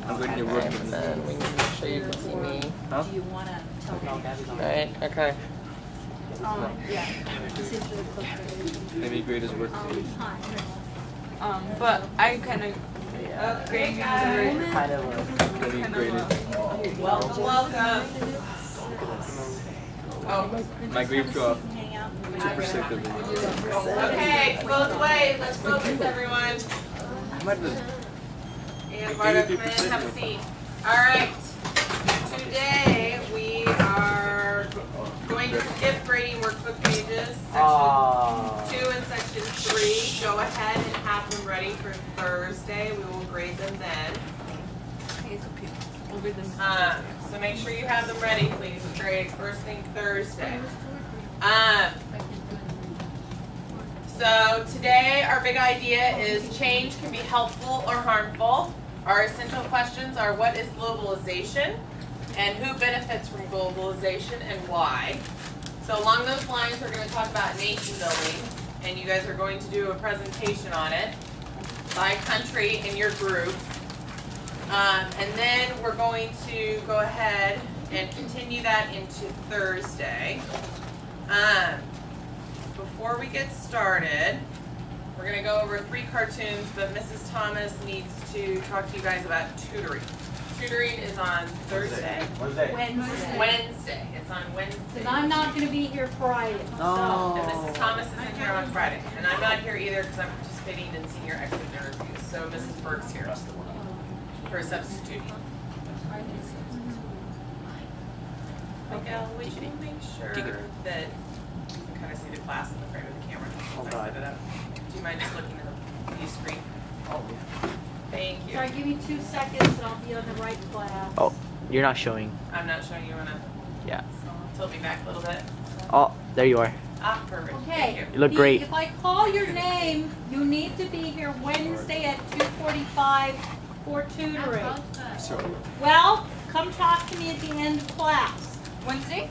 I'm going to work And with then we need to make sure you can see me. Huh? Do you want to tell me? Right, okay. Yeah. Maybe grade is work. But I kind of Okay, Kind of Maybe graded. welcome. Oh, My grade dropped hang out. 2% of it. Okay, both ways. Let's focus, everyone. And Marta, come in, have a seat. All right. Today we are going to skip grading workbook pages, section 2 and section 3. Go ahead and have them ready for Thursday. We will grade them then. So make sure you have them ready, please. Grade first thing Thursday. So today our big idea is change can be helpful or harmful. Our essential questions are what is globalization and who benefits from globalization and why. So along those lines we're going to talk about nation building, and you guys are going to do a presentation on it by country in your group. And then we're going to go ahead and continue that into Thursday. Before we get started, we're going to go over 3 cartoons, but Mrs. Thomas needs to talk to you guys about tutoring. Tutoring is on Thursday. Wednesday. It's on Wednesday. Because I'm not going to be here Friday. No. And Mrs. Thomas isn't here on Friday. And I'm not here either because I'm participating in senior exit interviews. So Mrs. Burke's here for substituting. Miguel, would you make sure that you can kind of see the class in the frame of the camera? Oh, If I God. set it up. Do you mind just looking at the view screen? Oh, Thank you. Sorry, give me 2 seconds and I'll be on the right class. oh, you're not showing. I'm not showing you on a. Yeah. Tilt me back a little bit. Oh, there you are. Ah, perfect. Thank Okay. you. You look great. If I call your name, you need to be here Wednesday at 2:45 for tutoring. So, Well, come talk to me at the end of class. Wednesday?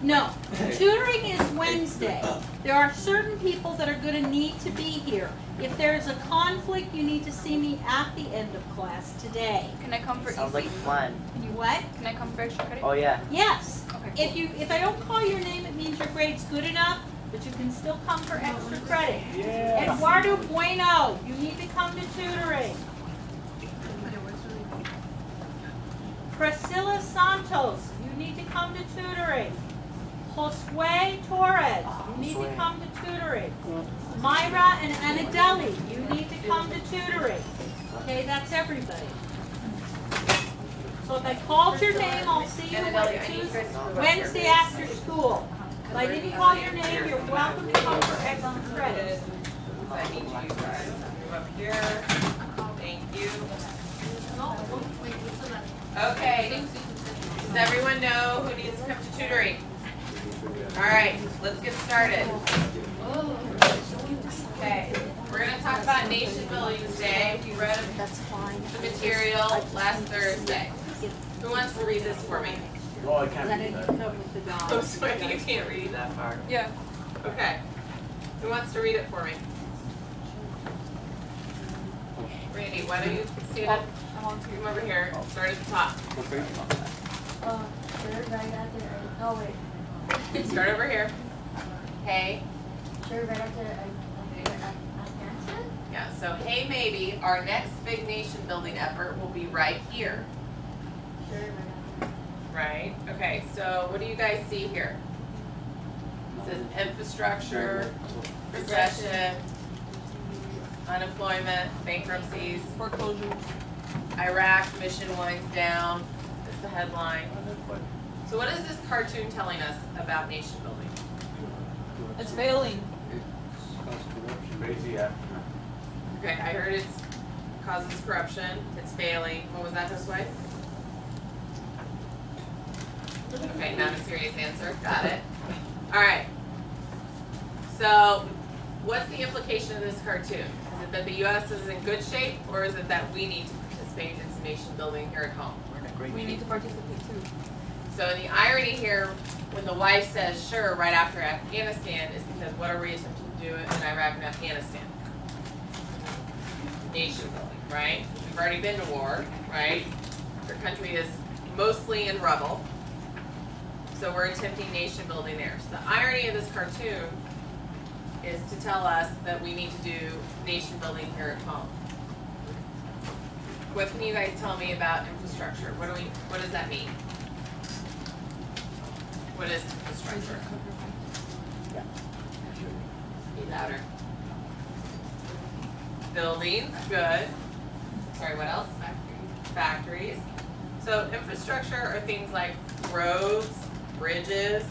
No, tutoring is Wednesday. There are certain people that are going to need to be here. If there's a conflict, you need to see me at the end of class today. Can I come for Sounds like fun. You what? Can I come for extra credit? Oh yeah. Yes. Okay. If I don't call your name, it means your grade's good enough, but you can still come for extra credit. Eduardo Bueno, you need to come to tutoring. Priscilla Santos, you need to come to tutoring. Josue Torres, you need to come to tutoring. Myra and Anadeli, you need to come to tutoring. Okay, that's everybody. So if I called your name, I'll see you Wednesday after school. If I didn't call your name, you're welcome to come for extra credit. I need you guys to move up here. Thank you. Okay. Does everyone know who needs to come to tutoring? All right, let's get started. Okay, we're going to talk about nation building today. We read the material last Thursday. Who wants to read this for me? Oh, I can't read that. Oh, sorry, you can't read that far. Yeah. Okay. Who wants to read it for me? Randy, why don't you stand up? I want to. Come over here. Start at the top. okay. Sure, right after. Oh wait. Start over here. Hey. Sure, right after Afghanistan. Yeah, so hey maybe, our next big nation building effort will be right here. Sure, right after. Right? Okay, so what do you guys see here? It says infrastructure, recession, unemployment, bankruptcies, Foreclosures. Iraq mission winds down. That's the headline. So what is this cartoon telling us about nation building? It's failing. Crazy. Okay, I heard it causes corruption, it's failing. What was that this way? Okay, not a serious answer. Got it. Alright. So, what's the implication of this cartoon? Is it that the U.S. is in good shape, or is it that we need to participate in some nation building here at home? We're in a great We shape. need to participate too. So the irony here, when the wife says sure right after Afghanistan, is because what are we attempting to do in Iraq and Afghanistan? Nation building. right? We've already been to war, right? Our country is mostly in rubble. So we're attempting nation building there. So the irony of this cartoon is to tell us that we need to do nation building here at home. What can you guys tell me about infrastructure? What does that mean? What is infrastructure? Be louder. Buildings, good. Sorry, what else? Factories. So infrastructure are things like roads, bridges.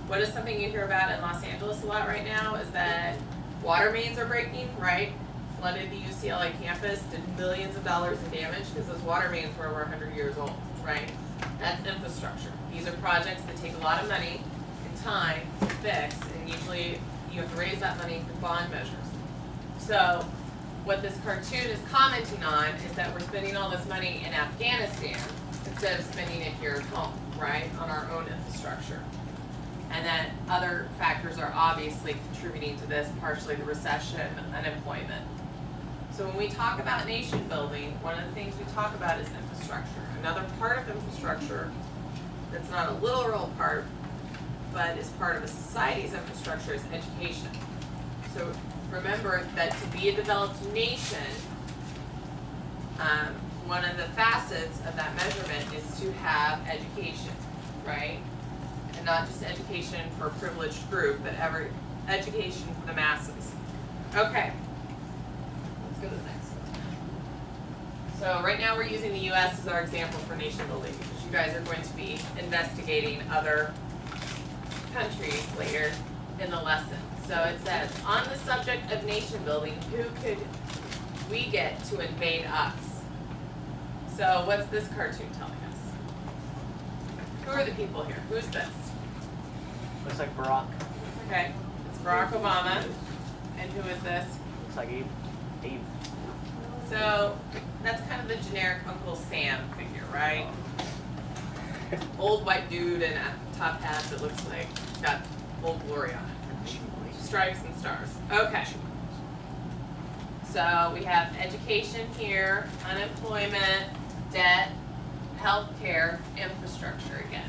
What is something you hear about in Los Angeles a lot right now is that water mains are breaking, right? Flooded the UCLA campus, did millions of dollars in damage because those water mains were over 100 years old, right? That's infrastructure. These are projects that take a lot of money and time to fix, and usually you have to raise that money through bond measures. So what this cartoon is commenting on is that we're spending all this money in Afghanistan instead of spending it here at home, right, on our own infrastructure. And then other factors are obviously contributing to this, partially the recession, unemployment. So when we talk about nation building, one of the things we talk about is infrastructure. Another part of infrastructure that's not a literal part, but is part of a society's infrastructure is education. So remember that to be a developed nation, one of the facets of that measurement is to have education, right? And not just education for a privileged group, but education for the masses. Okay, let's go to the next one. So right now we're using the US as our example for nation building because you guys are going to be investigating other countries later in the lesson. So it says, on the subject of nation building, who could we get to invade us? So what's this cartoon telling us? Who are the people here? Who's this? Looks like Barack. Okay, it's Barack Obama. And who is this? Looks like Abe. So that's kind of the generic Uncle Sam figure, right? Old white dude in a top hat that looks like got Old Glory on it. Stripes and stars. Okay. So we have education here, unemployment, debt, healthcare, infrastructure again.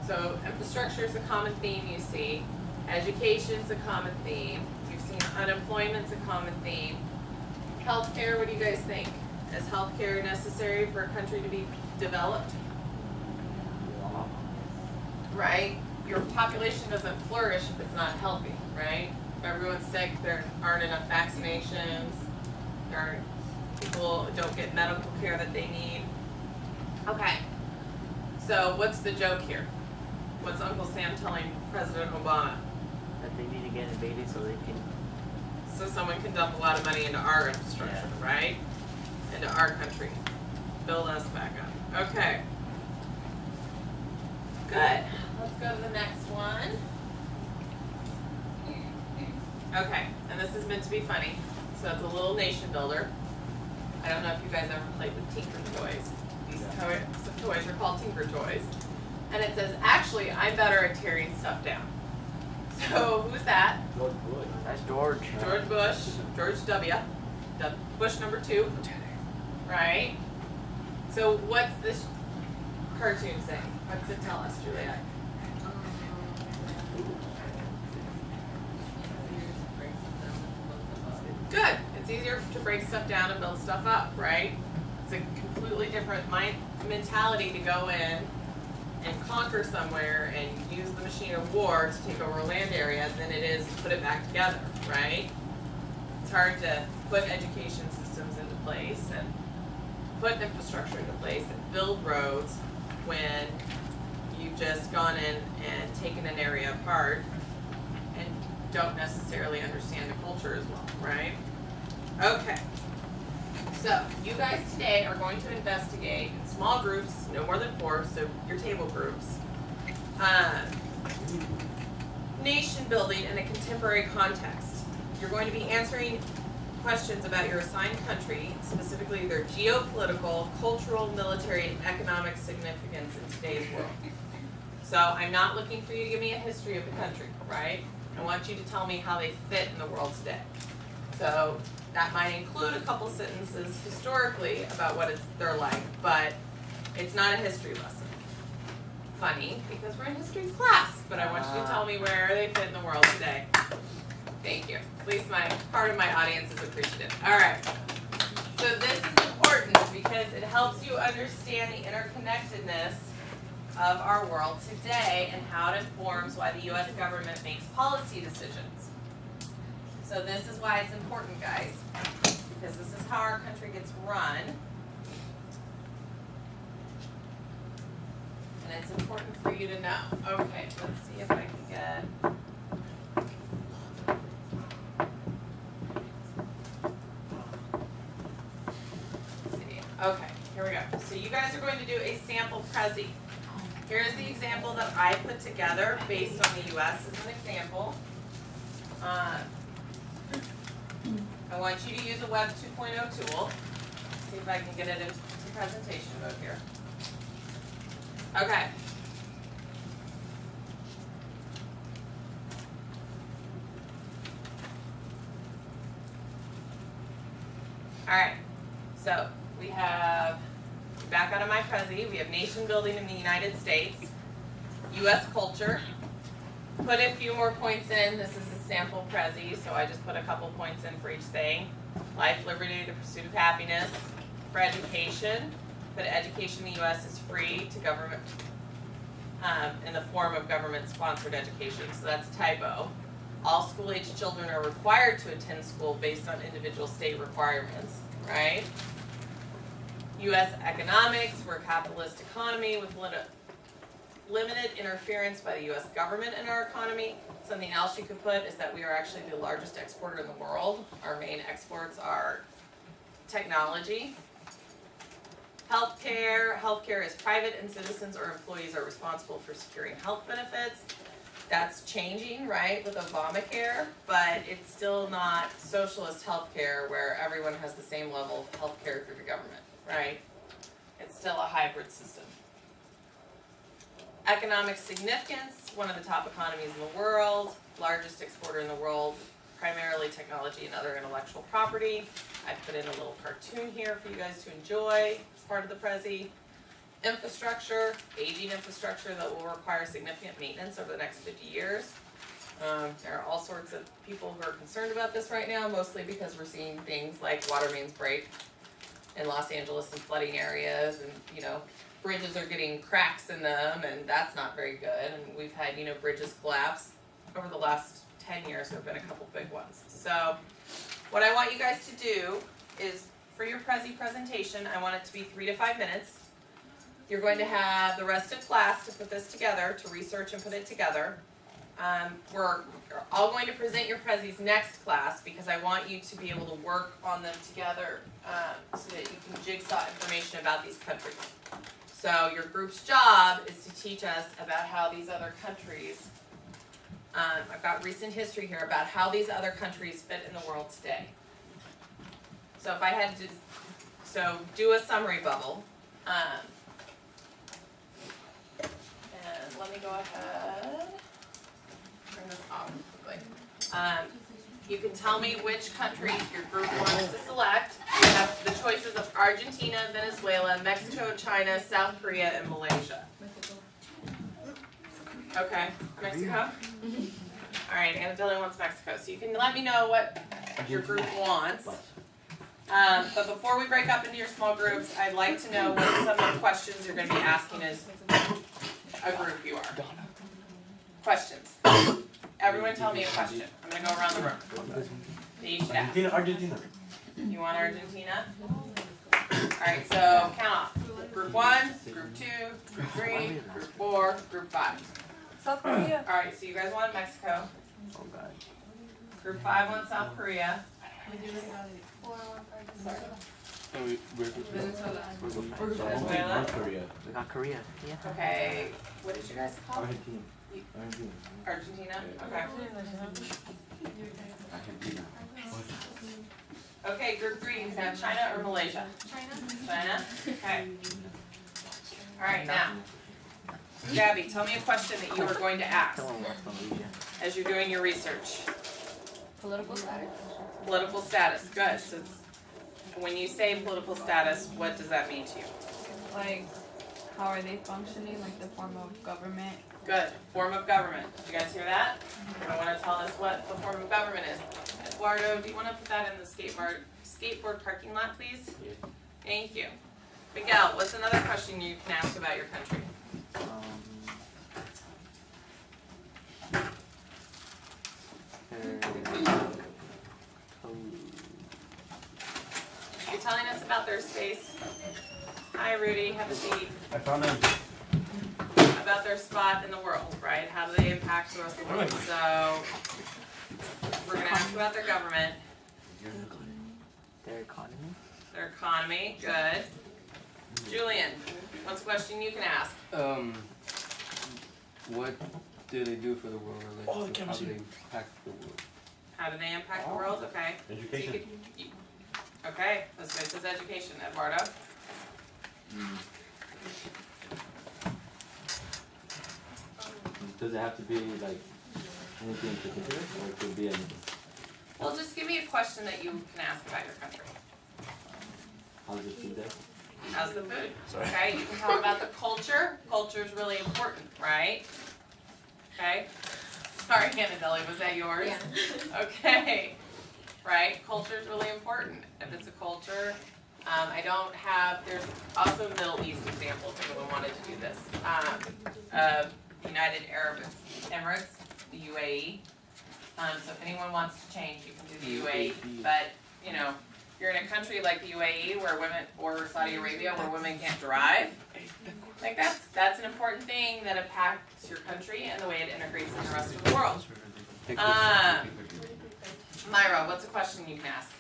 So infrastructure is a common theme you see. Education is a common theme. You've seen unemployment's a common theme. Healthcare, what do you guys think? Is healthcare necessary for a country to be developed? Right? Your population doesn't flourish if it's not healthy, right? If everyone's sick, there aren't enough vaccinations, people don't get medical care that they need. Okay, so what's the joke here? What's Uncle Sam telling President Obama? That they need to get invaded so they can. So someone can dump a lot of money into our infrastructure, right? Into our country. Build us back up. Okay. Good. Let's go to the next one. Okay, and this is meant to be funny. So it's a little nation builder. I don't know if you guys ever played with Tinker Toys. These toys are called Tinker Toys. And it says, actually, I'm better at tearing stuff down. So who's that? George Bush. That's George. George Bush, George W. Bush number 2, right? So what's this cartoon saying? What's it tell us, Juliet? Good. It's easier to break stuff down and build stuff up, right? It's a completely different mentality to go in and conquer somewhere and use the machine of war to take over a land area than it is to put it back together, right? It's hard to put education systems into place and put infrastructure into place and build roads when you've just gone in and taken an area apart and don't necessarily understand the culture as well, right? Okay. So, you guys today are going to investigate in small groups, no more than 4, so your table groups, nation building in a contemporary context. You're going to be answering questions about your assigned country, specifically their geopolitical, cultural, military, and economic significance in today's world. So, I'm not looking for you to give me a history of the country, right? I want you to tell me how they fit in the world today. So that might include a couple sentences historically about what they're like, but it's not a history lesson. Funny, because we're in history class, but I want you to tell me where they fit in the world today. Thank you. At least part of my audience is appreciative. All right. So this is important because it helps you understand the interconnectedness of our world today and how it informs why the U.S. government makes policy decisions. So this is why it's important, guys, because this is how our country gets run. And it's important for you to know. Okay, let's see if I can get... Let's see. Okay, here we go. So you guys are going to do a sample Prezi. Here's the example that I put together based on the U.S. as an example. I want you to use a Web 2.0 tool. See if I can get it into presentation mode here. Okay. All right. So we have, back out of my Prezi, we have nation building in the United States, U.S. culture. Put a few more points in. This is a sample Prezi, so I just put a couple points in for each thing. Life, liberty, the pursuit of happiness. For education, but education in the U.S. is free to government in the form of government-sponsored education, so that's a typo. All school-age children are required to attend school based on individual state requirements, right? U.S. economics, we're a capitalist economy with limited interference by the U.S. government in our economy. Something else you could put is that we are actually the largest exporter in the world. Our main exports are technology. Healthcare. Healthcare is private and citizens or employees are responsible for securing health benefits. That's changing, right, with Obamacare, but it's still not socialist healthcare where everyone has the same level of healthcare through the government, right? It's still a hybrid system. Economic significance, one of the top economies in the world, largest exporter in the world, primarily technology and other intellectual property. I put in a little cartoon here for you guys to enjoy as part of the Prezi. Infrastructure, aging infrastructure that will require significant maintenance over the next 50 years. There are all sorts of people who are concerned about this right now, mostly because we're seeing things like water mains break in Los Angeles and flooding areas, and bridges are getting cracks in them, and that's not very good. And we've had bridges collapse over the last 10 years. There have been a couple big ones. So what I want you guys to do is, for your Prezi presentation, I want it to be 3 to 5 minutes. You're going to have the rest of class to put this together, to research and put it together. We're all going to present your Prezis next class because I want you to be able to work on them together so that you can jigsaw information about these countries. So your group's job is to teach us about how these other countries, I've got recent history here about how these other countries fit in the world today. So if I had to, do a summary bubble. And let me go ahead, turn this off quickly. You can tell me which country your group wants to select. You have the choices of Argentina, Venezuela, Mexico, China, South Korea, and Malaysia. Okay, Mexico? Alright, Anadeli wants Mexico. So you can let me know what your group wants. But before we break up into your small groups, I'd like to know what some of the questions you're going to be asking as a group you are. Questions. Everyone tell me a question. I'm going to go around the room. That you should ask. Argentina. You want Argentina? Alright, so count off. Group 1, Group 2, Group 3, Group 4, Group 5. South Korea. Alright, so you guys want Mexico. Group 5 wants South Korea. Venezuela. We got Korea. Yeah. Okay, what did you guys call it? Argentina. Argentina? Okay. Okay, group 3, you can have China or Malaysia? China? Okay. Alright, now, Gabby, tell me a question that you are going to ask as you're doing your research. Political status. Political status, good. So it's, when you say political status, what does that mean to you? Like, how are they functioning? Like the form of government. Good. Form of government. Did you guys hear that? You're going to want to tell us what the form of government is. Eduardo, do you want to put that in the skateboard parking lot, please? Yeah. Thank you. Miguel, what's another question you can ask about your country? You're telling us about their space. Hi, Rudy. Have a seat. I found them. About their spot in the world, right? How do they impact the rest of the world? So, we're going to ask about their government. Their economy. Their economy, good. Julian, what's a question you can ask? What do they do for the world? Like, how do they impact the world? How do they impact the world? Okay. Education. Okay, this way says education. Eduardo? Does it have to be like anything in particular, or it could be anything? Well, just give me a question that you can ask about your country. How's the food there? How's the food? Sorry. Okay, you can talk about the culture. Culture is really important, right? Okay. Sorry, Hannah Deli, was that yours? Yeah. Okay. Right, culture is really important. If it's a culture, I don't have, there's also Middle East examples if anyone wanted to do this. United Arab Emirates, the UAE. So if anyone wants to change, you can do the UAE. But, you know, you're in a country like the UAE where women, or Saudi Arabia, where women can't drive. Like that's an important thing that impacts your country and the way it integrates in the rest of the world. Myra, what's a question you can ask?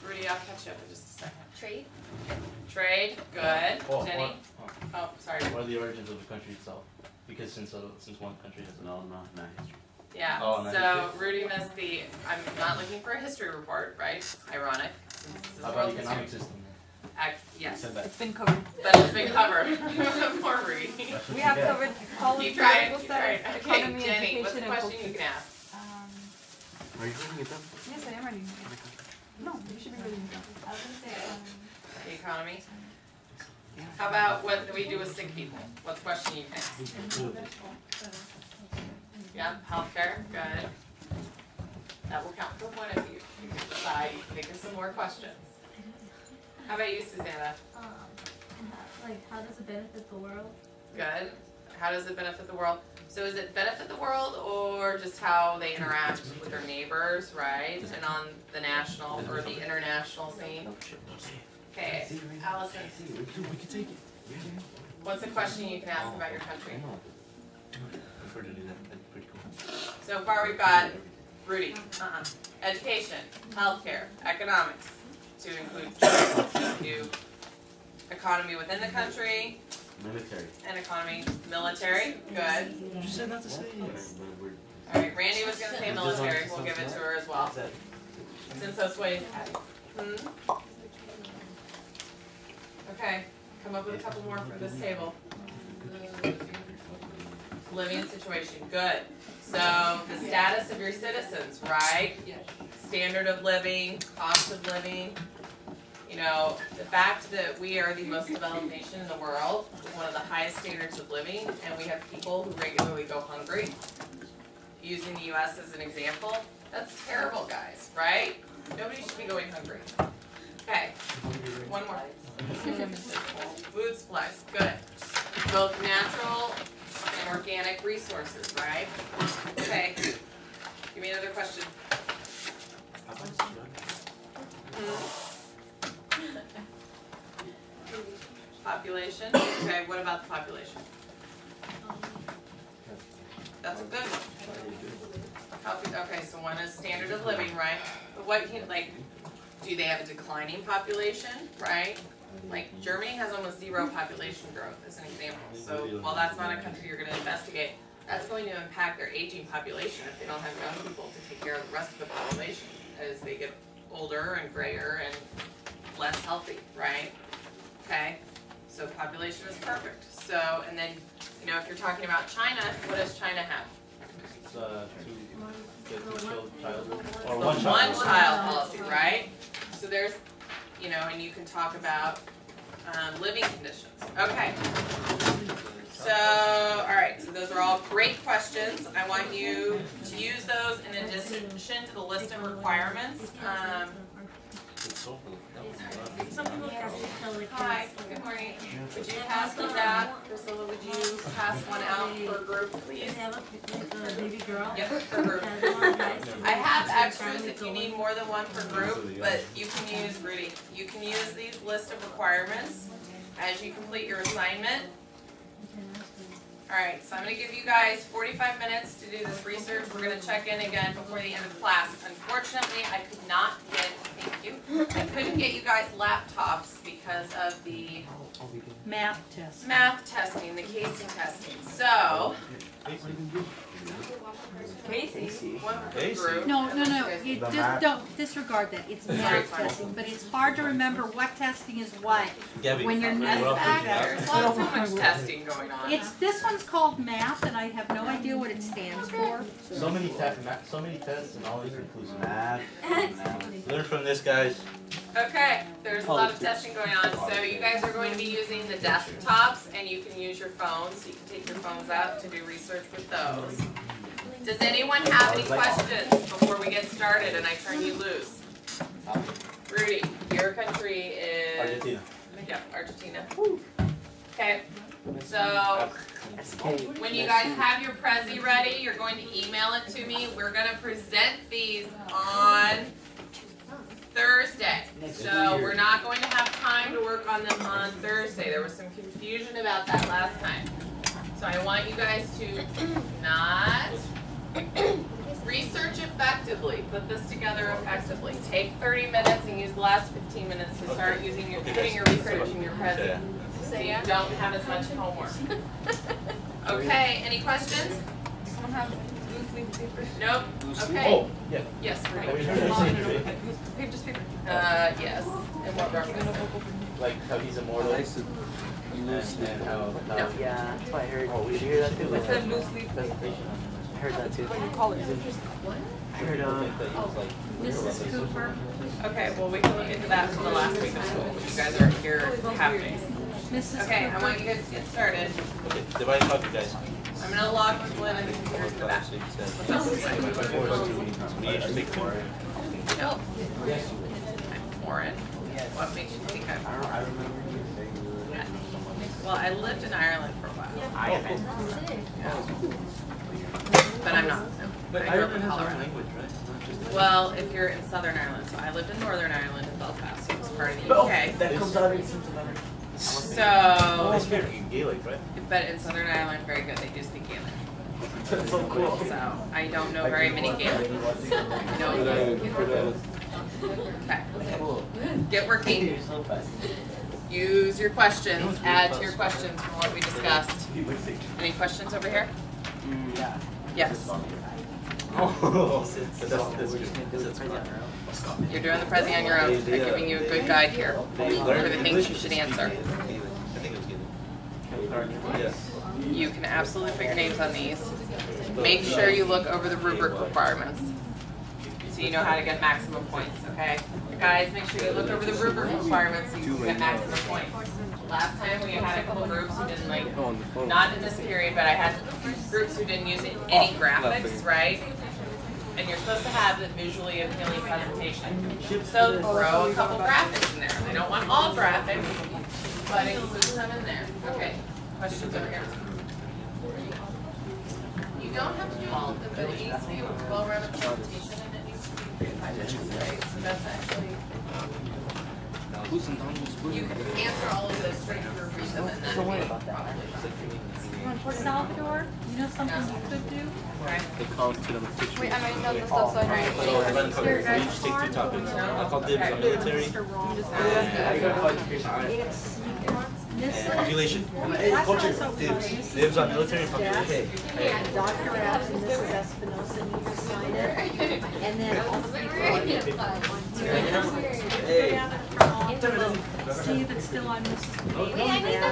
Rudy, I'll catch you up in just a second. Trade? Trade, good. Jenny? Oh, sorry. What are the origins of the country itself? Because since one country has No, not history. Yeah, Oh, not so Rudy missed the, I'm not looking for a history report, right? Ironic, since this is How about world the economic history. system? Yes, You said that. It's been covered. but it's been covered. More Rudy. That's what We you have get. covered politics, Keep trying, political keep trying. status, Okay, economy, Jenny, what's education, the and question culture. you can ask? Are you reading it down? Yes, I am reading it. No, you should be reading it. I was gonna say, The economy? How about what do we do with sick people? What's a question you can ask? Yeah, healthcare, good. That will count for one of you. You can decide, you can think of some more questions. How about you, Susanna? like, how does it benefit the world? Good. How does it benefit the world? So is it benefit the world or just how they interact with their neighbors, right? And on the national or the international scene? Okay, Allison, We can take it. what's a question you can ask about your country? Prefer to do that. That'd be pretty cool. So far we've got Rudy, education, healthcare, economics, to include economy within the country, Military. and economy, military, good. You said not to say it. Alright, Randy was gonna say military, we'll give it to her as well, since that's what he's had. Okay, come up with a couple more for this table. Living situation, good. So, the status of your citizens, right? Standard of living, cost of living. You know, the fact that we are the most developed nation in the world, with one of the highest standards of living, and we have people who regularly go hungry. Using the US as an example, that's terrible, guys, right? Nobody should be going hungry. Okay, one more. Food supplies, good. Both natural and organic resources, right? Okay, give me another question. Population, okay, what about the population? That's a good one. Okay, so one is standard of living, right? But what can, like, do they have a declining population, right? Like, Germany has almost zero population growth, as an example. So, while that's not a country you're gonna investigate, that's going to impact their aging population if they don't have young people to take care of the rest of the population as they get older and grayer and less healthy, right? Okay, so population is perfect. So, and then, you know, if you're talking about China, what does China have? It's the two child, or One one child. One child policy, right? So there's, you know, and you can talk about living conditions. Okay. So, all right, so those are all great questions. I want you to use those in addition to the list of requirements. Some people actually tell like Hi, good morning. Would you pass those out? Priscilla, would you pass one out per group, please? they have a baby girl. Yep, per group. Has one, guys. I have extras if you need more than one per group, but you can use, Rudy, you can use these list of requirements as you complete your assignment. Alright, so I'm going to give you guys 45 minutes to do this research. We're going to check in again before the end of class. Unfortunately, I could not get, thank you, I couldn't get you guys laptops because of the Math test. math testing, the casing testing. So, Casey. one per Casey. group. No, you just don't disregard that. It's math testing, but it's hard to remember what testing is what. Gabby, When you're we're new off back the there. There's not so much testing going on. This one's called math, and I have no idea what it stands for. So many tests, and all these includes math. Math. Learn from this, guys. Okay, there's a lot of testing going on, so you guys are going to be using the desktops, and you can use your phones, so you can take your phones out to do research with those. Does anyone have any questions before we get started and I turn you loose? Rudy, your country is? Argentina. Yep, Argentina. Okay, so when you guys have your Prezi ready, you're going to email it to me. We're gonna present these on Thursday. So we're not going to have time to work on them on Thursday. There was some confusion about that last time. So I want you guys to not research effectively, put this together effectively. Take 30 minutes and use the last 15 minutes to start using your, putting your research in your present. So you don't have as much homework. Okay, any questions? Someone have loose leaf paper? Nope, okay. Oh, yeah. Yes, Have you Rudy. heard of saying today? Paper, just paper. Yes. And what reference? Like how he's immortal and how No. Yeah, that's what I heard. Did you hear that too? It said loose leaf paper. I heard that too. What do you call it? I heard Mrs. Cooper. Okay, well, we can look into that from the last week of school. You guys are here half days. Mrs. Okay, I Cooper. want you guys to get started. Okay, divide and conquer, guys. I'm gonna log people in and the computers in the back. What's up? We each take two. Nope. I'm foreign. What makes you think I'm foreign? I remember you saying Well, I lived in Ireland for a while. But I'm not. I grew up in Colorado. language, right? Not just Well, if you're in Southern Ireland, so I lived in Northern Ireland in Belfast, so it's part of the UK. that comes out in Cincinnati. I So, speak Gaelic, right? but in Southern Ireland, very good, they do speak Gaelic. That's so cool. So, I don't know very many Gaelic. No. Okay. Get working. You're so fast. Use your questions, add to your questions from what we discussed. Any questions over here? Yeah. Yes. Oh, You're doing the Prezi on your own. They're giving you a good guide here for the things you should answer. I think it was Gaelic. Yes. You can absolutely put your names on these. Make sure you look over the rubric requirements so you know how to get maximum points, okay? Guys, make sure you look over the rubric requirements so you can get maximum points. Last time we had a couple groups who didn't not in this period, but I had groups who didn't use any graphics, right? And you're supposed to have the visually appealing presentation. So throw a couple graphics in there. I don't want all graphics, but include some in there. Okay, questions over here? You don't have to do all of them, but it needs to be a well-rounded presentation and it needs to be 5 minutes, right? So that's actually, you can answer all of those straight through, read them, and then probably. Salvador, you know something you could do? Okay. They call to them pictures. Wait, I'm writing down the stuff so I know. So divide and conquer. We each take two topics. I'll call dibs on military and population. Dibs on military and population. Dr. Abs and Mrs. Espinosa need to sign it. And then all the people. Hey. See if it's still on Mrs. Wait, I need the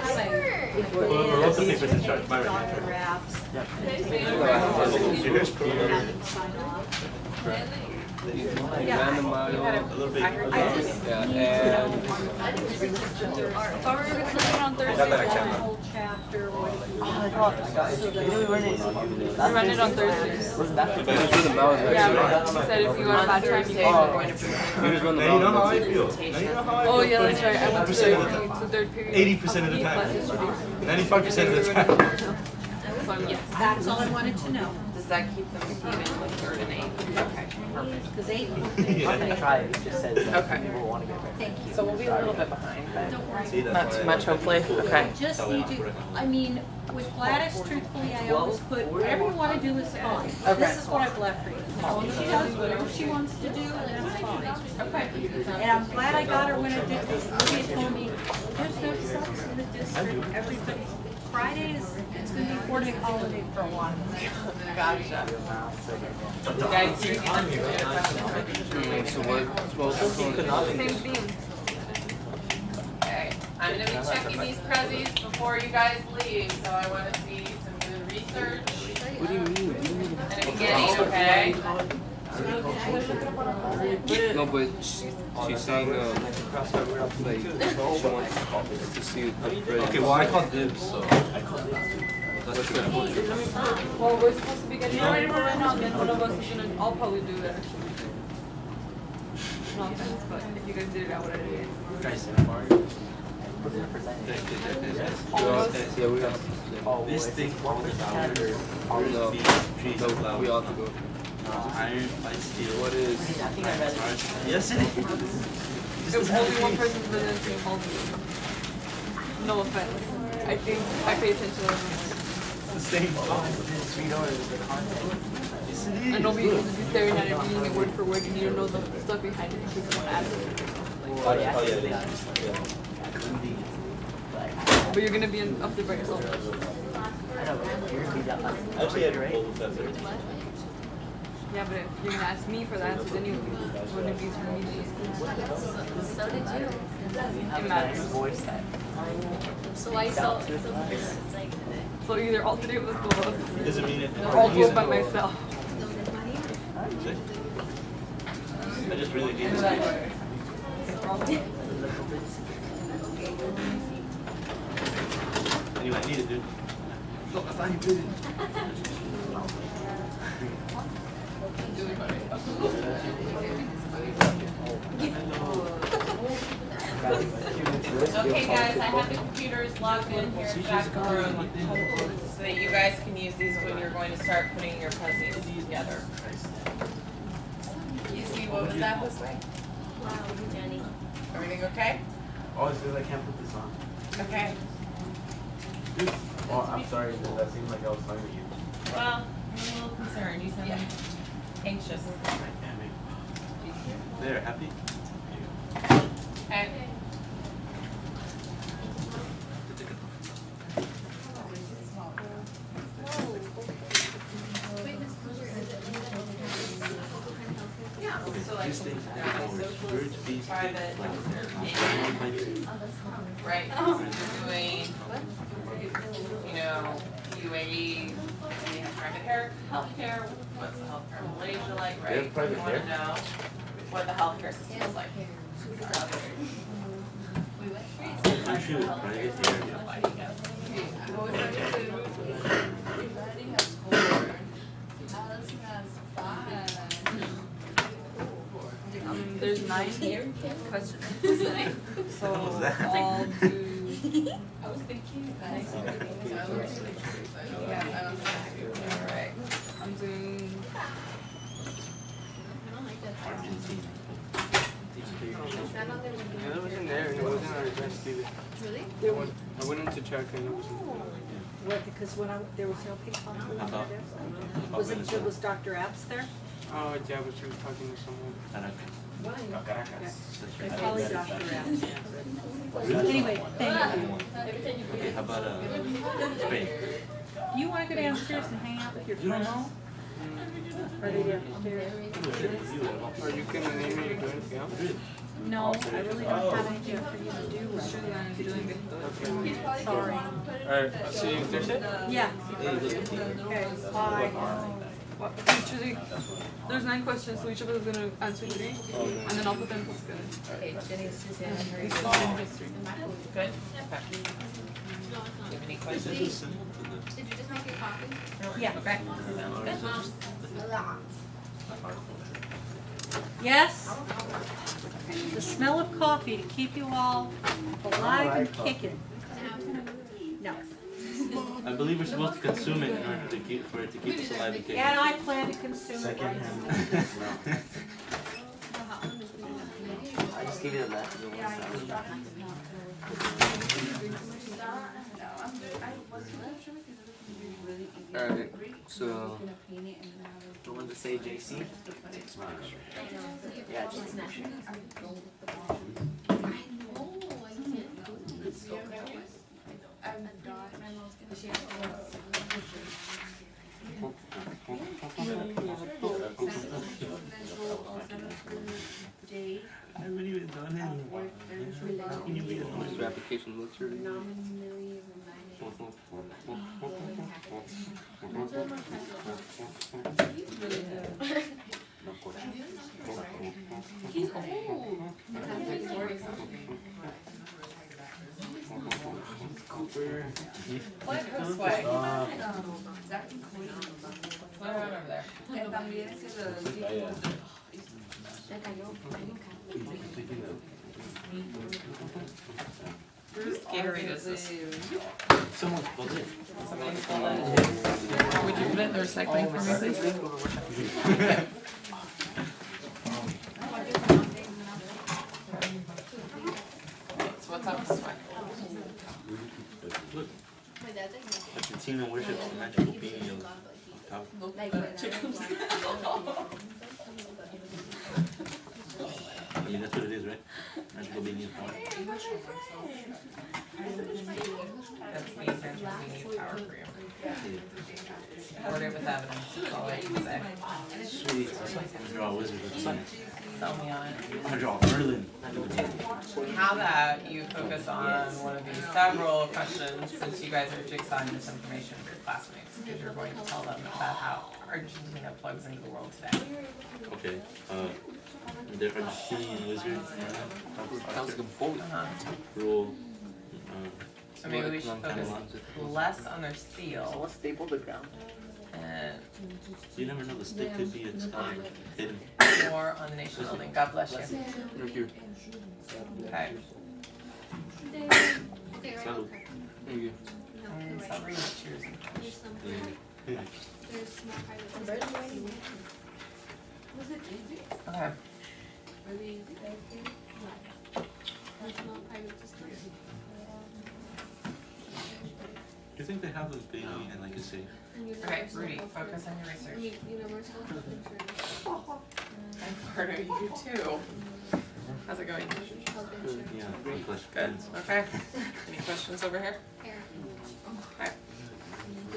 paper. What's the papers in charge? Mine right Dr. Raps. Yep. Have them sign off. Like random mile. I just Yeah, need and to know. I thought we were gonna do it on There's Thursday. one whole chapter. We run it on Thursdays. just for the mouse, right? Yeah, but she said if you got a bad time, you Thursday, can. we're going to present You just run the Now you know how mouse. I feel. Now you know how I feel. Oh yeah, that's right. I went to the third period. 80% of the time. Plus yesterday. 95% of the time. So I'm yes. That's all I wanted to know. Does that keep them even with third and eighth? Okay, perfect. Because 8. I'm gonna try it. It just says that Okay. people want to get ready. Thank you. So we'll be a little bit behind, but See, that's not why too much hopefully. Okay. Just need to, I mean, with Gladys, truthfully, I always put, whatever you want to do is fine. This is what I've left for you. She does whatever she wants to do, and that's fine. Okay. And I'm glad I got her when I did, because Lydia told me, there's no subs in the district, everybody, Fridays, it's gonna be 4-day holiday for a while. Gotcha. Guys, you can So what? Same theme. Okay, I'm gonna be checking these prezzies before you guys leave, so I wanna see some good research What do you mean? in the beginning, okay? No, but she's saying like she wants to see the bread. Okay, well I called dibs, so. What's that? Well, we're supposed to be getting ready for right now, then one of us is gonna. I'll probably do it actually. No offense, but if you guys did it, I would have did it. Yeah, we got. This thing always hours. No, we all have to go. Iron, fight steel. What is? I think I read it. Yes, it is. If only one person's presenting called me. No offense. I think I pay attention to everyone. It's the same song. I know people just be staring at it, reading it word for word, and you don't know the stuff behind it because someone adds it. Oh, yeah. But you're gonna be up there by yourself. I know, but you're gonna be that last. Actually, I right? Yeah, but if you're gonna ask me for the answers anyway, wouldn't it be for me to just So did you. It matters. Voice that. So why so it's like So either all three of us go up, Doesn't mean it. or I'll go by myself. I just really need to. Anyway, I need it, dude. No, I thought you did it. Okay, guys, I have the computers logged in here in the back of the room so that you guys can use these when you're going to start putting your puzzles together. You see, what was that, Jose? wow, Jenny. Everything okay? Oh, it's because I can't put this on. Okay. Oh, I'm sorry, that seemed like I was talking to you. Well, I'm a little concerned. You sound anxious. There, happy? Okay. Yeah, so like social, private, right, doing, you know, UAE, they have private healthcare, what's the healthcare in Malaysia like, right? They have private You wanna care? know what the healthcare system is like. I'm sure private here. There's 9 questions. So I'll do. I was thinking Alright. I'm doing. Yeah, that wasn't there, and it wasn't on our desk either. Really? I went in to check, and it wasn't. What, because when there was no ping pong on there? Was Dr. Apps there? Oh, yeah, but she was talking to someone. Probably Dr. Apps. Anyway, thank you. Okay, how about Spain? You want to go downstairs and hang out with your friends? Are they downstairs? Or you can name me doing anything else? No, I really don't have anything for you to do right now. Sorry. Alright, I'll see you Thursday? Yeah. Okay, bye. Each of the, there's 9 questions, so each of us is gonna answer 3, and then I'll put them together. Good? Okay. Do you have any questions? Did you just make your coffee? Yeah. Okay. Yes? The smell of coffee to keep you all alive and kicking. No. I believe we're supposed to consume it in order to keep for it to keep us alive and kicking. And I plan to consume it right now. I just gave you the last one. Alright, so The one to say JC? Yeah, just I haven't even done it. How can you be annoyed? your application looks really He's old. What? This way. What over there? Whose Gatorade is this? Someone's pulled it. Somebody pulled it. Would you put it in the recycling for me, please? So what's up this way? Look, like the team that worships the magical being of top. I mean, that's what it is, right? Magical being of power. That's the essential we need power for you. Order with evidence, that's all I can say. Sweet. I draw a wizard with the sun. Sell me on it. I draw Merlin. How about you focus on one of these several questions, since you guys are jigsaw this information for your classmates, because you're going to tell them about how Argentina plugs into the world today. Okay. The Argentinian wizard sounds like a bully. rule. So maybe we should focus less on their seal Someone stapled the ground. and You never know, the stick could be its hidden. more on the nation building. God bless you. Thank you. Okay. Salud. Thank you. Stop reading. Cheers. There's some Yeah. there's small private Was it easy? Okay. Really easy? Small private systems. Do you think they have those baby and like a safe? Okay, Rudy, focus on your research. Universal health insurance. And part of you too. How's it going? Health insurance. Yeah, English. Good. Okay. Any questions over here? Hair. Okay.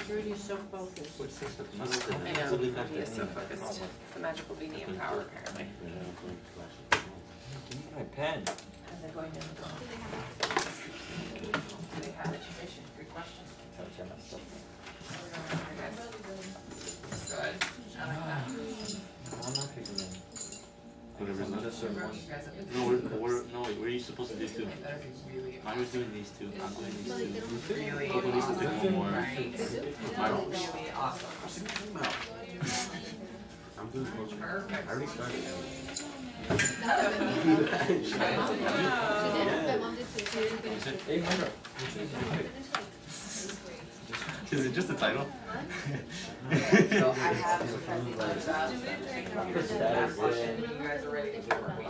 Rudy's so focused. What's this? I know. He is so focused. The magical beanie of power, apparently. My pen. How's it going in the phone? Do they have education? Good question. Good. I like that. I'm not picking them. Whatever's not. Just certain You ones. guys have been No, we're each supposed to do 2. They better be really Mine was doing these 2. I'm doing these 2. really Coco needs to pick one more. right. I don't. Really awesome. I'm doing culture. Perfect. I already started. My mom did too. Hey, Myra. Is it just a title? So I have some question. You guys are ready to get working.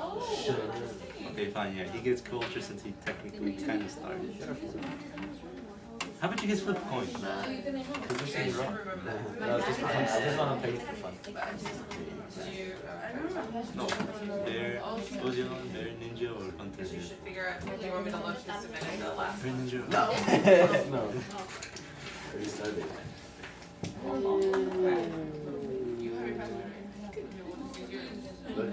Okay, fine, yeah. He gets culture since he technically kind of started. How about you guys flip a coin? Because this is wrong. No, it's just for fun. I just want to play it for fun. No. Bear, Godzilla, Bear Ninja, or Hunter? You should figure out, do you want me to look just a minute to the left? Bear Ninja. No. Already started. You What's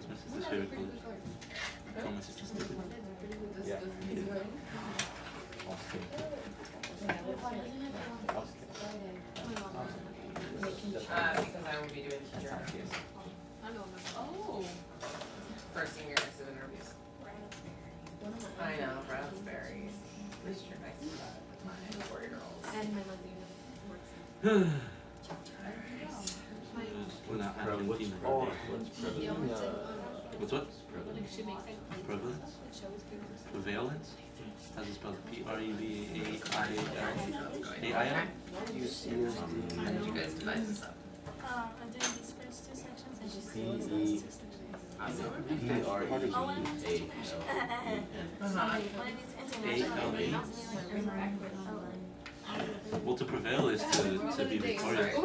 my sister's favorite color? Oh, my sister's stupid. Yeah. Because I will be doing teacher interviews. Oh. For senior exit interviews. I know, raspberries. At least you're nice about it. My 4-year-olds. And my mother works. Well, now, Argentina. Oh, What's what? She makes like Prevalence? Prevalence? How's it spelled? Prevail? A-I-L? How did you guys divide this up? I'm doing these first 2 sections and she's doing these last 2 sections. P-R-E-V-A-L. When it's international, it has me like bring backwards. Well, to prevail is to be victorious.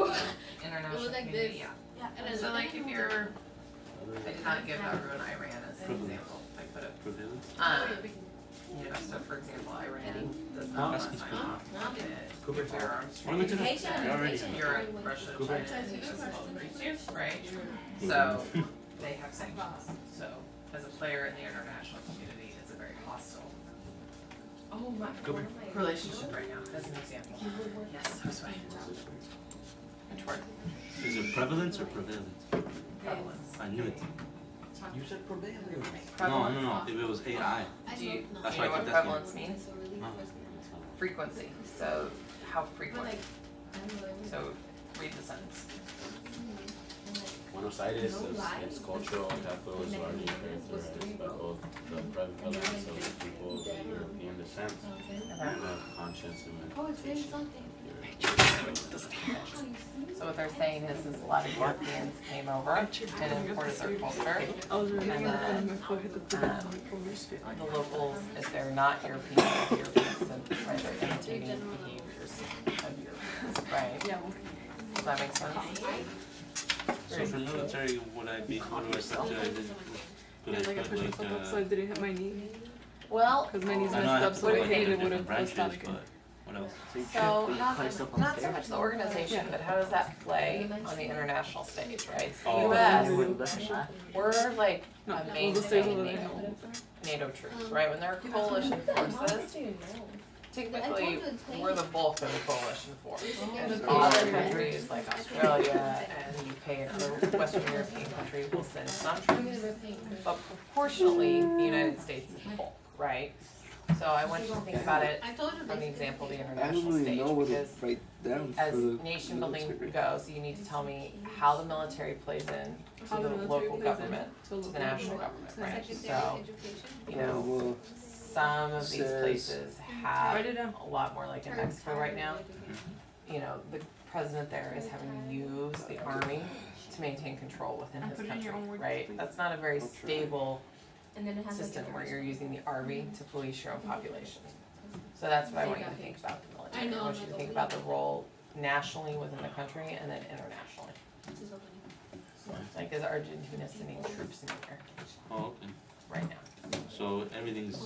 International community, yeah. Yeah. So like if you're, I did not give everyone Iran as an example. I put it. Prevalence? You know, so for example, Iran does not That's want Cooper. Cooper. firearms. Or look at it. You're already. Europe, Russia, China, and Greece, right? So they have sanctions. So as a player in the international community, it's a very hostile relationship right now, as an example. Yes, I was right. Which word? Is it prevalence or prevalence? Prevalence. I knew it. You said prevalence. No. If it was AI. Do you That's know why I what kept asking. prevalence means? No. Frequency. So how frequent? So read the sentence. Buenos Aires its cultural capital is largely characterized by both the prevalence of the people of European descent and of conscience and meditation. So what they're saying is a lot of Europeans came over and imported their culture. And then the locals, if they're not European, try to imitate behaviors of Europeans, right? Yeah. Does that make sense? So for military, would I be, what do I say? Yeah, like I pushed myself up so I didn't hit my knee. Well, Because my knee's I know messed I have up, to so put if like I hit the it would different have branches, stopped again. but what else? so not so much the organization, but how does that play on the international stage, right? The Oh. US, we're like No, a well, the stairs over mainstay there. NATO troops, right? When they're coalition forces, typically we're the bulk of the coalition force. And other countries like Australia and the UK and other Western European countries will send some troops, but proportionally the United States is the bulk, right? So I want you to think about it from the example of the international stage, because as nation building goes, you need to tell me how the military plays in How to the the military local plays in government, to to the local national government. government, right? So, you know, some of these places have Write it down. a lot more, like in Mexico right now. You know, the president there is having to use the army to maintain control within And his put it in country, your own words, right? please. That's not a very stable And then it has system where you're using the army to police your own population. So that's what I want you to think about the military. I want you to think about the role nationally within the country and then internationally. Like, is Argentina sending troops in here Oh, okay. right now? So everything's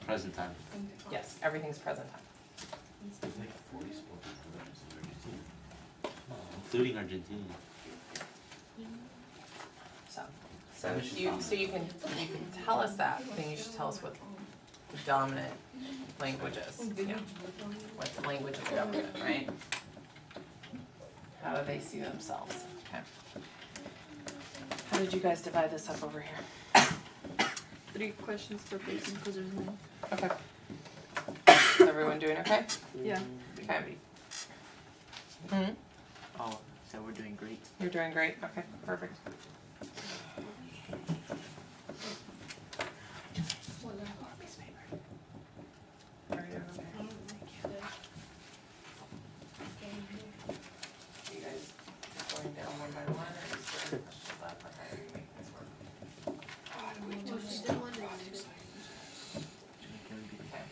present time. Yes, everything's present time. Including Argentina. So you can tell us that, then you should tell us what the dominant language is. Yeah. What's the language of the government, right? How do they see themselves? Okay. How did you guys divide this up over here? 3 questions per person because there's 9. Okay. Is everyone doing okay? Yeah. Okay. Hmm? Oh, so we're doing great. You're doing great. Okay, perfect. Are you okay? You guys going down one by one, or is there questions left, or how do you make this work? Okay.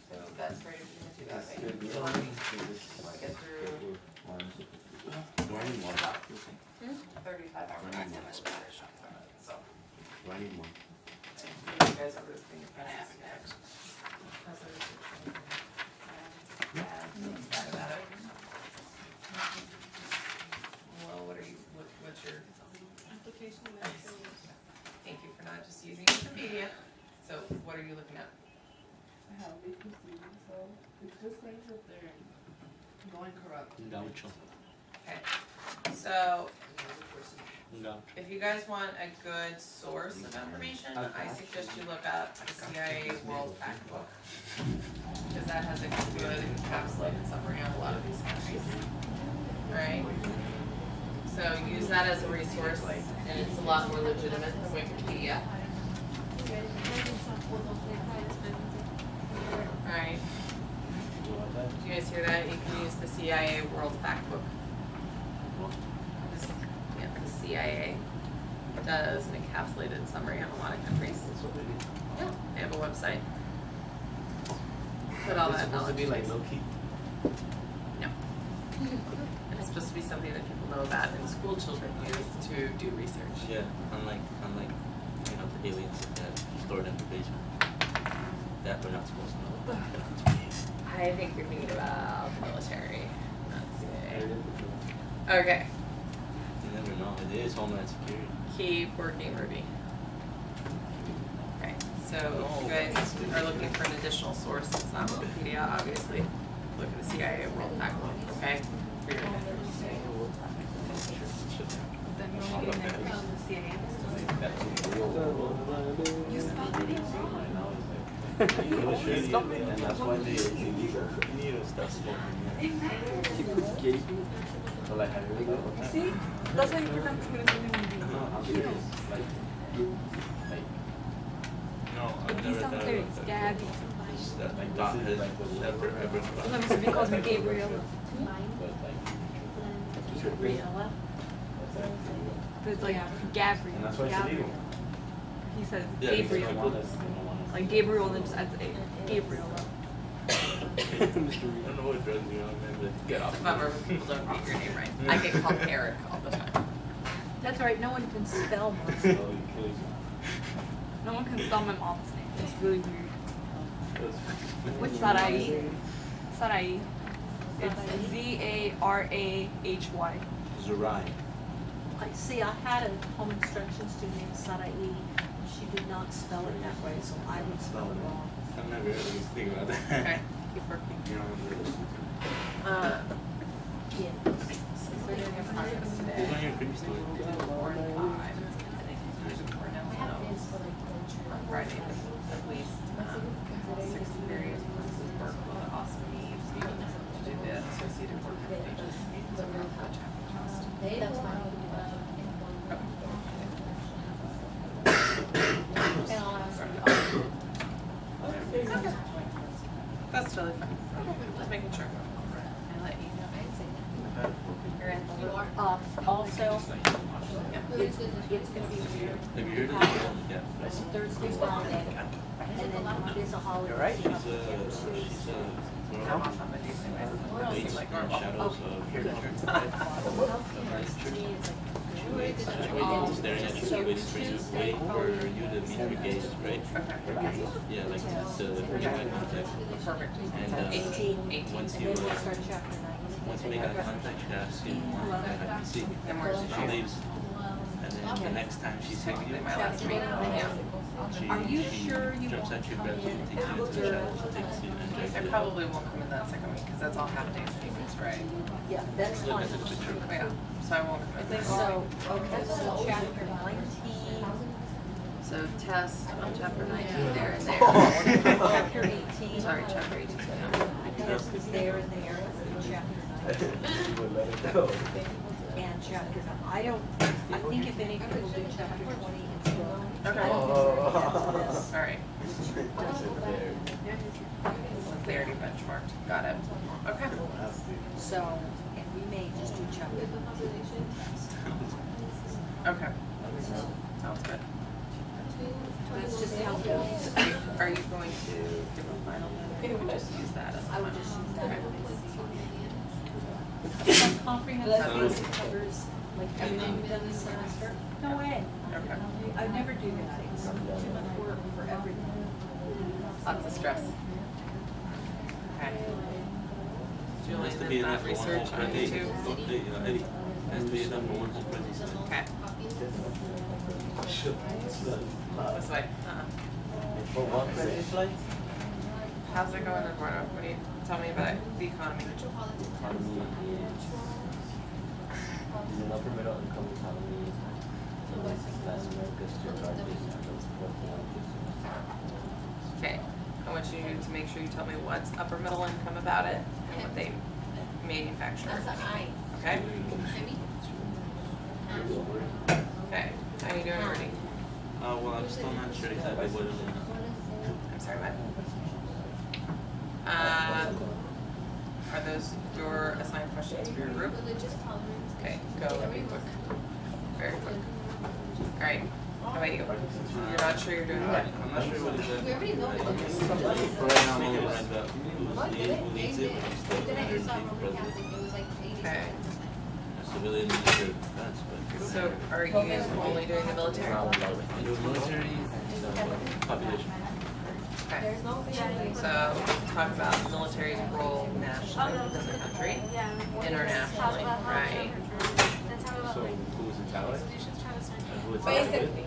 So that's ready for you to do that, right? You want to get through Do I need more? 35 hours. So, Do I need more? you guys are listening. Thank you for not just using Wikipedia. So what are you looking at? I have Wikipedia, so it just says that they're going corrupt. Gaucho. Okay. So Gaucho. if you guys want a good source of information, I suggest you look up the CIA World Factbook. Because that has a good encapsulated summary on a lot of these countries. Alright? So use that as a resource, and it's a lot more legitimate than Wikipedia. Alright. Do you guys hear that? You can use the CIA World Factbook. The CIA does an encapsulated summary on a lot of countries. Yeah, they have a website. Put all that knowledge. low-key? No. It's supposed to be something that people know about and school children use to do research. Yeah, unlike you know, the aliens that stored in the basement. That we're not supposed to know about. I think you're thinking about military, not CIA. Okay, You never know. It is Homeland Security. keep working, Ruby. Okay, so if you guys are looking for an additional source, it's not Wikipedia, obviously. Look at the CIA World Factbook, okay? For your Then you're looking at the CIA. You spelled it And that's why they illegal. You need to stop smoking. So like, I really go. See? That's why you pronounce it. No, I'm serious. Like, no, I've never Sounds done very it. scabby. That like dot has never ever. Sometimes he calls me Gabriel. Gabriella. But it's like Gabriel. And that's why it's illegal. He says Yeah, Gabriel. because Like Gabriel, and then just adds a Gabriel. I don't know what drugs you're on, man, but get off. It's a bummer when people don't read your name right. I get called Eric all the time. That's all right, no one can spell mine. No one can spell my mom's name. It's really weird. What's Sarai? Sarai. It's Zarahy. Zerai. I see, I had a home instruction student named Sarai. She did not spell it that way, so I would spell it wrong. I've never heard anything about that. Okay, keep working. You know, Yeah. We're doing a progress today. Who's on your creepy story? 4 and 5. We're now on Friday, at least 6 various courses work with the awesome needs. You to do the associated work with pages. So we're going to chapter test. That's fine. And I'll ask her. That's totally fine. Just making sure. I let you know. You're in the loop. Also, it's gonna be weird. Have you heard of it? Yeah. It's Thursday, Friday, and then Monday's a holiday. She's I'm off on Mondays anyways. It seems like normal. shadows of your staring at you, waiting for you to meet your gaze, right? Yeah, like the eye contact. Perfect. And 18. once you Start chapter 9. once you make eye contact, she asks you, "How do you see?" Then where's She she? leaves, and then the next time she sees you, Technically my last week. Yeah. she Are you sure you jumps want at you, grabs you, and takes you into the shadows, takes you and drags I you out. probably won't come in that second week because that's all half days anyways, right? Yeah, that's Look fine. at the picture. Yeah, so I won't come in there. So, okay, so chapter 19. So test on chapter 19 there and there. Chapter 18. Sorry, chapter 18. Test is there and there, and chapter 19. And chapter, I think if any people do chapter 20, it's wrong. Okay. I don't think it's Alright. They already benchmarked. Got it. Okay. So, and we may just do chapter 19 test. Okay. Sounds good. That's just how it goes. Are you going to give a final then? Or you would just use that as a I would final? just use that. Okay. Some comprehensive basic covers, like everything we've done this semester. No way. Okay. I never do that. It's too much work for everything. Lots of stress. Okay. Julie, Has to then be that enough for one research whole on day. YouTube. Eddie, has to be enough for one whole presentation. Okay. This way. How's it going in Eduardo? What do you tell me about the economy? Economy is an upper middle income economy. So this is Latin America's third largest and the fourth largest. Okay. I want you to make sure you tell me what's upper middle income about it and what they manufacture. Okay? Okay. How are you doing already? Well, I'm still not sure exactly what it is. I'm sorry, what? Are those your assigned questions for your group? Okay, go. Let me quick. Very quick. Alright. How about you? You're not sure you're doing what? I'm not sure what it is. We already know what it is. For right now, I'm only worried about who needs it, which is the president. Okay. Civilian military defense, but. So are you only doing the military? The military population. Okay. So talk about the military's role nationally within the country, internationally, right? So who's in tower? Who it's Basically,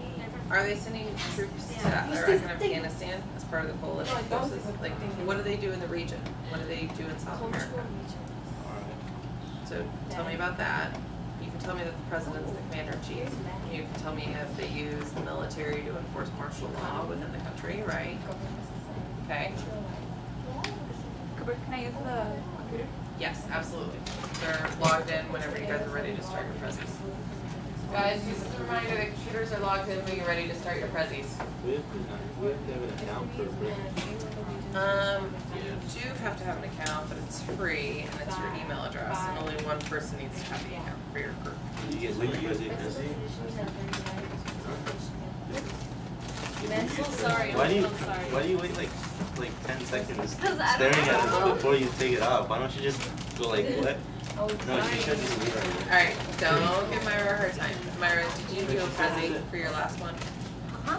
are they sending troops to Iraq and Afghanistan as part of the coalition forces? Like, what do they do in the region? What do they do in South America? So tell me about that. You can tell me that the president's the commander-in-chief. You can tell me if they use the military to enforce martial law within the country, right? Okay. Cooper, can I use the computer? Yes, absolutely. They're logged in whenever you guys are ready to start your prezzies. Guys, just as a reminder, the computers are logged in when you're ready to start your prezzies. We have to have an account for You do have to have an account, but it's free and it's your email address, and only one person needs to have the account for your group. You guys like president? I'm so sorry. Why do you I'm so sorry. why do you wait like 10 seconds Because I staring don't at know. it before you take it off? Why don't you just go like what? No, you should just leave it. Alright, don't give Myra her time. Myra, did you do a prezzy for your last one? Huh?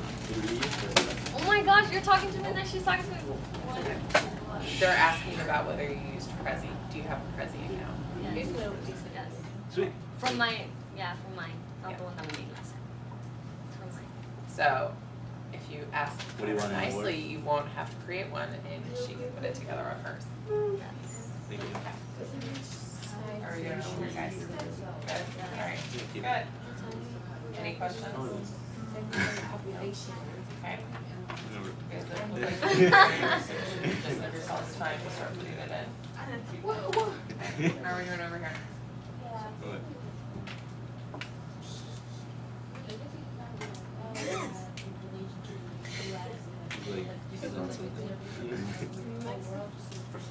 Oh my gosh, you're talking to me and then she's talking to me. They're asking about whether you used Prezi. Do you have a Prezi account? Yes. Sweet. From mine. Not Yeah. the one that we made last time. From mine. So, if you ask What do you want in nicely, award? you won't have to create one and she can put it together on hers. Yes. Thank you. Are we doing over, guys? Good? Alright. Good. Any questions? Okay. You guys look like just give yourselves time to start putting it in. How are we doing over here? What? Like, he's on something.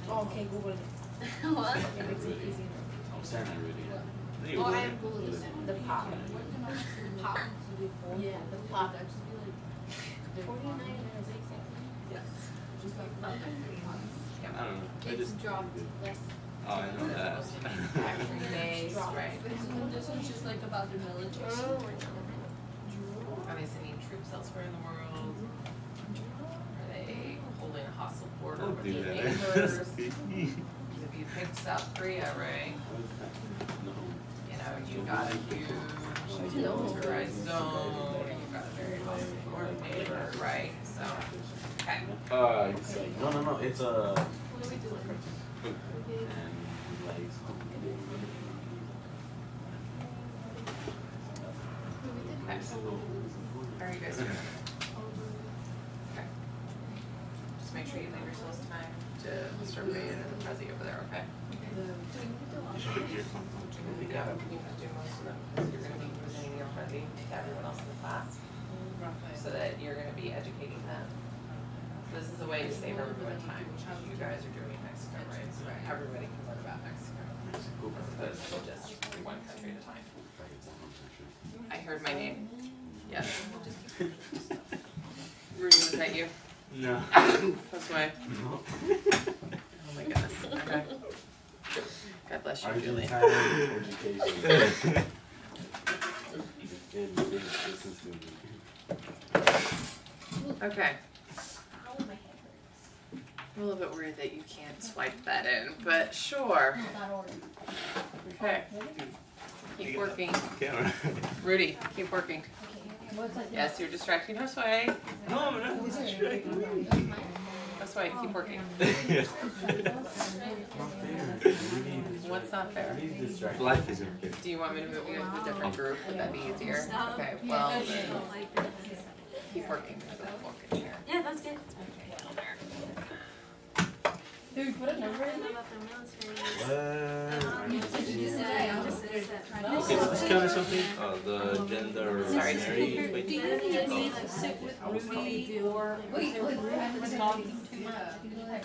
Okay, Google it. What? I'm saying I really am. Oh, I am Googling the pop. Pop. Yeah, the pop. 49 Yes. I don't know. I just dropped less. Oh, I know that. Factory days, right. This one's just like about the military. Are they sending troops elsewhere in the world? Are they holding a hostile border Don't with do their that. neighbors? If you picked South Korea, right? No. You know, you got a huge militarized zone, you got a very hostile foreign neighbor, right? So, okay. No. It's a. What do we do? And like. Okay. How are you guys doing? Okay. Just make sure you leave yourselves time to start putting it in the Prezi over there, okay? You should put your Yeah, you can do most of them, because you're gonna be presenting your Prezi to everyone else in the class, so that you're gonna be educating them. This is a way to save everyone time, because you guys are doing Mexico, right? So that everybody can learn about Mexico, as opposed to just one country at a time. I heard my name. Yes. Rudy, was that you? No. This way. No. Oh my goodness. Okay. God bless you, Julie. Education. Okay. I'm a little bit worried that you can't swipe that in, but sure. Okay. Keep working. Camera. Rudy, keep working. Yes, you're distracting Josue. No, I'm not distracted. Josue, keep working. What's not fair? Life isn't fair. Do you want me to move you into a different group? Would that be easier? Okay, well, then keep working. There's a book in here. Yeah, that's good. Did we put a number in there? Okay, so this count as something? The gender or Sorry. binary Do equation? you need to sit with Rudy or talking to you?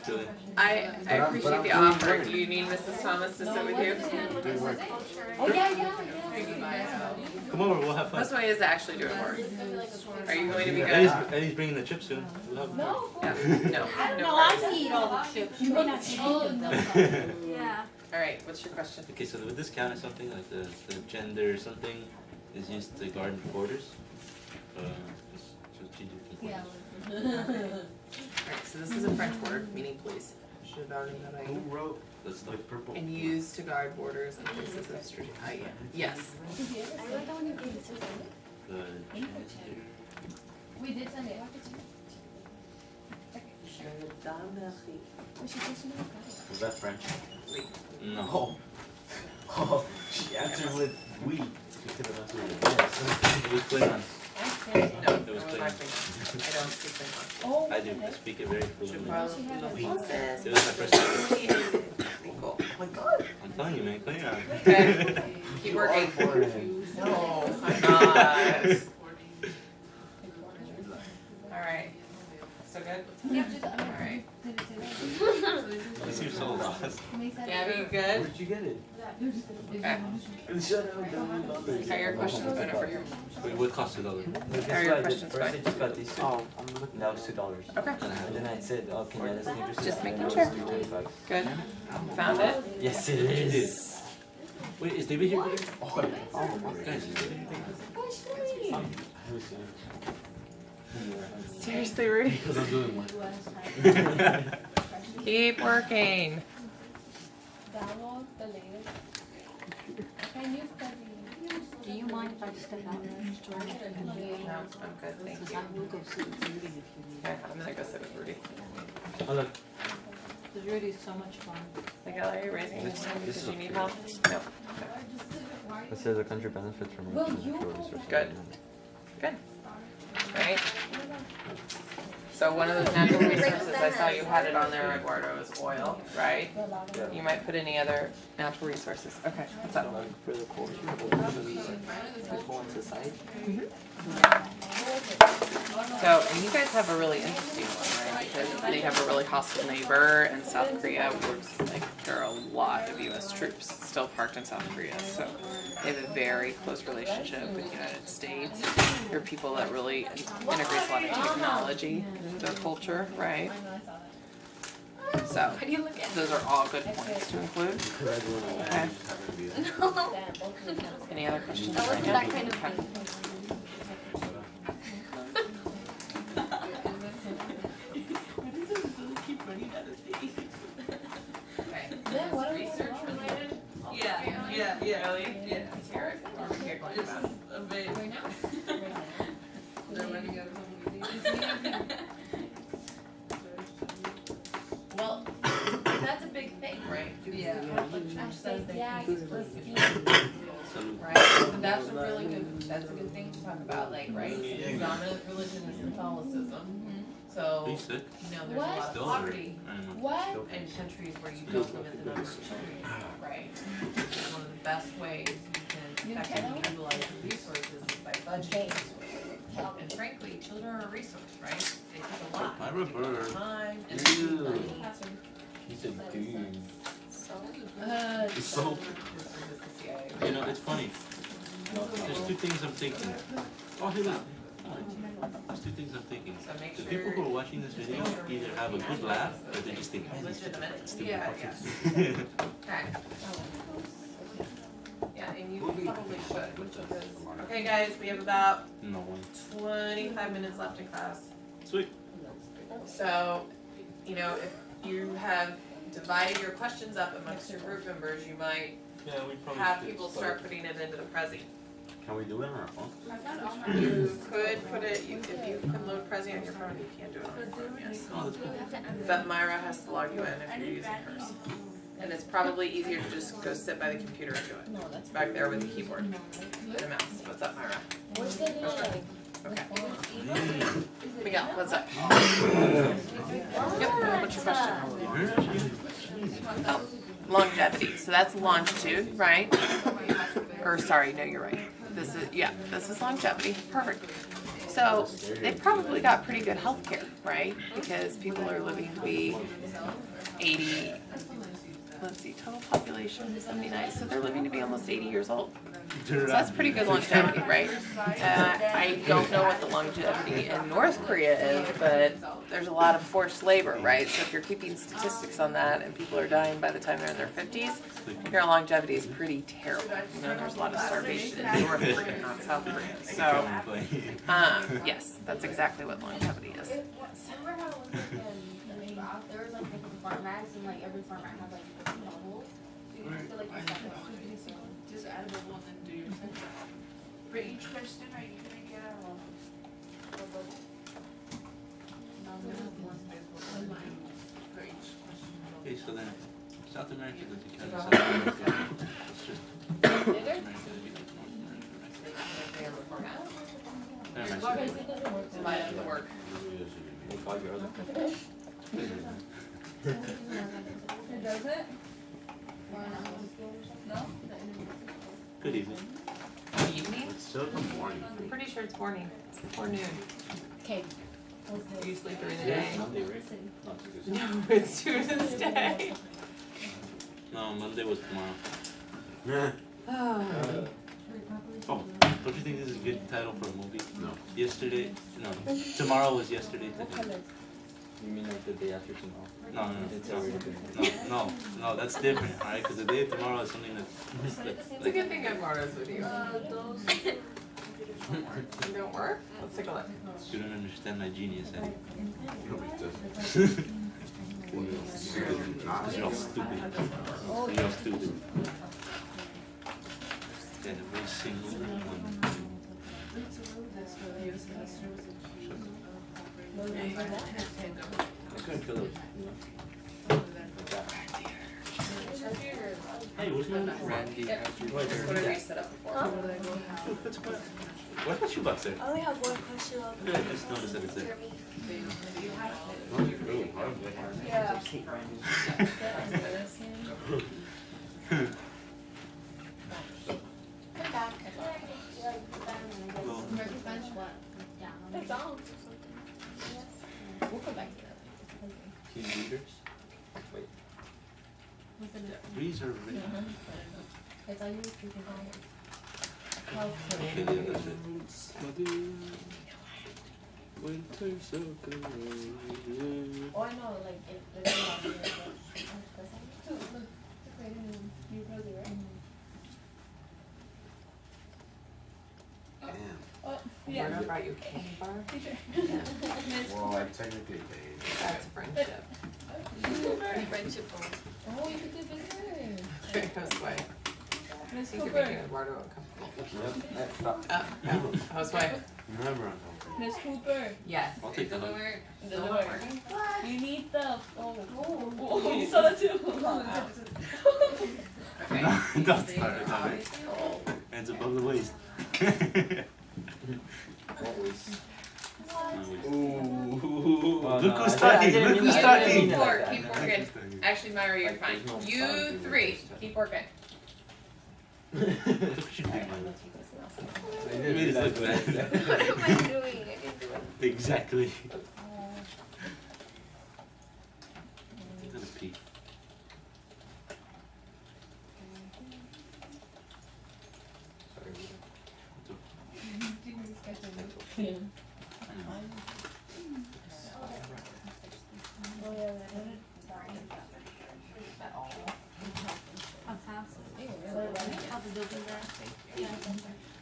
Really? I appreciate the offer. Do you need Mrs. Thomas to sit with you? Oh, yeah. Come over, we'll have fun. Josue is actually doing work. Are you going to be Eddie's, good? Eddie's bringing the chips soon. We'll have fun. Yeah. No. No, No. I can eat all the chips. You may not eat them. Yeah. All right. What's your question? Okay, so would this count as something like the gender something is used to guard borders? Just change it to Yeah. Alright, so this is a French word, meaning police. Should have already known I wrote? That's like purple. and used to guard borders and places of strategic. Yes. I like that when you gave it to The gender. We did send it. Was that French? No. Oh, she answered with we. She could have answered with yes. It was Klingon. No, It it was was not Klingon. Klingon. I don't speak Klingon. Oh, I do. I speak it very fluently. Probably It was my first language. Cool. Oh my god. I'm telling you, man, Klingon. Okay. Keep working. No. Oh my god. Alright. Still good? Alright. You seem so lost. Gabby, you good? Where'd you get it? Okay. Shut up. How are your questions going over here? Wait, what cost $2? How are your First questions I going? just got these two. Oh, I'm looking. That was $2. Okay. And then I said, oh, can you add this name? Just making And sure. that was $3.25. Good. Found it? Yes, it is. Wait, is David here? Oh, Guys, is David here? Seriously, Rudy? Because I'm doing one. Keep working. Download the latest. I knew Do you mind if I step out and No, I'm good, thank you. I will go sit with Rudy if you need. Okay, I'm gonna go sit with Rudy. Oh, look. Because Rudy's so much fun. Miguel, are you raising your hand because you need help? No. It says the country benefits from Well, natural you- resources. Good. Good. Right? So one of those natural resources, I saw you had it on there, Eduardo, is oil, right? You might put any other natural resources. Okay, what's up? For the culture, people in society. So, and you guys have a really interesting one, right? Because they have a really hostile neighbor, and South Korea works, like, there are a lot of US troops still parked in South Korea, so they have a very close relationship with the United States. There are people that really integrate a lot of technology into their culture, right? So, those are all good points to include. Okay. Any other questions That right wasn't now? that kind of Okay. Okay. Then what are we Research related? Yeah. Really? Yeah. Let's hear it. Or we hear going about. Right now? Well, that's a big thing. Right. Yeah. Right. So that's a really good, that's a good thing to talk about, like, right? The dominant religion is Catholicism. So, Are you sick? you know, there's a lot of Still, or- poverty I don't know. What? in countries where you don't limit the number of children, right? One of the best ways you can effectively utilize your resources is by budgeting resources. And frankly, children are a resource, right? They take a lot. I remember. Time, Ew. money. He said, dude. It's so. You know, it's funny. There's two things I'm thinking. Oh, hey, look. There's two things I'm thinking. So make The sure. people who are watching this video either have a good laugh or they just think, man, this is Legitimate. stupid. Yeah, fucking-" Okay. Yeah, and you probably should, because, okay guys, we have about No one. 25 minutes left in class. Sweet. So, you know, if you have divided your questions up amongst your group members, you might Yeah, we probably have should people start putting it into the Prezi. Can we do it on our phone? You could put it, if you can load Prezi on your phone, you can do it on your phone, yes. Oh, that's good. But Myra has to log you in if you're using hers. And it's probably easier to just go sit by the computer and do it. Back there with the keyboard and a mouse. What's up, Myra? Okay. Miguel, what's up? Yep, what's your question? Oh, longevity. So that's longitude, right? Or sorry, no, you're right. This is longevity. Perfect. So they've probably got pretty good health care, right? Because people are living to be 80, let's see, total population 79. So they're living to be almost 80 years old. So that's pretty good longevity, right? I don't know what the longevity in North Korea is, but there's a lot of forced labor, right? So if you're keeping statistics on that and people are dying by the time they're in their 50s, your longevity is pretty terrible. You know, there's a lot of starvation in North Korea, not South Korea. So, yes, that's exactly what longevity is. Remember how it was like there was like different formats and like every format had like different bubbles? So you have to like Just add a bubble and then do your section. For each question, are you gonna get a bubble? No, there is one bubble for each question. Okay, so then South America doesn't count as South America. It's just North America. It might have to work. Does it? No? Good evening. Evening? It's still the morning. I'm pretty sure it's morning. It's before noon. Okay. Do you sleep during the day? Monday, right? No, it's Tuesday. No, Monday was tomorrow. Oh. Oh, don't you think this is a good title for a movie? No. Yesterday, no, tomorrow was yesterday today. You mean like the day after tomorrow? It's already been. No, that's different, alright? Because the day of tomorrow is something that, It's a good thing I'm honest with you. They don't work? Let's take a look. you don't understand my genius, eh? Nobody does. Because you're all stupid. You're all stupid. Got a very single one. I couldn't kill it. Hey, what's going on? Randy has your What have we set up before? What's my shoebox there? I only have one question left. Yeah, I just noticed that it's there. Yeah. Come back. Well, Bench what? McDonald's or something. We'll come back to that. Team leaders? Wait. Breeze are ready. I thought you were freaking out. Okay, yeah, that's it. Oh, I know, like, if there's a lot of you probably right. Damn. Oh, We're yeah. gonna write you a candy bar. Well, I technically paid. That's friendship. Friendship. Oh, you could do bigger. Here goes way. I Miss think you're Cooper. making Eduardo uncomfortable. Yep. Stop. Houseway. Never uncomfortable. Miss Cooper. Yes. I'll take the hug. The door. You need the. Oh, you saw that too. Okay. Don't start it, alright? Hands above the waist. Look who's talking, look who's talking. Keep working. Actually, Myra, you're fine. You three, keep working. You made it look bad. What am I doing? I didn't do it. Exactly. I'm gonna pee.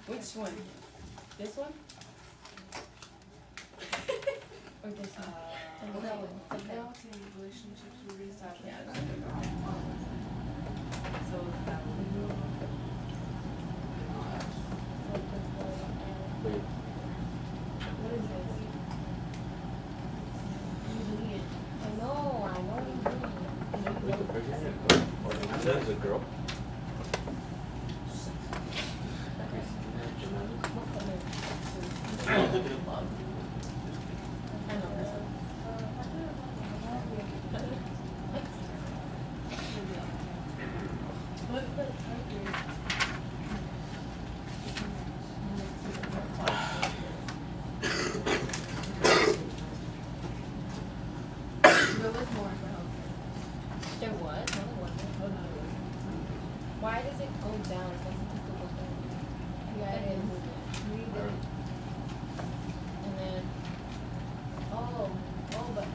Which one? This one? Or this one? That one. Relationships will restart. So, girl. There was? No, there wasn't. Why does it go down? It doesn't just go down. Yeah, it is. And then, but.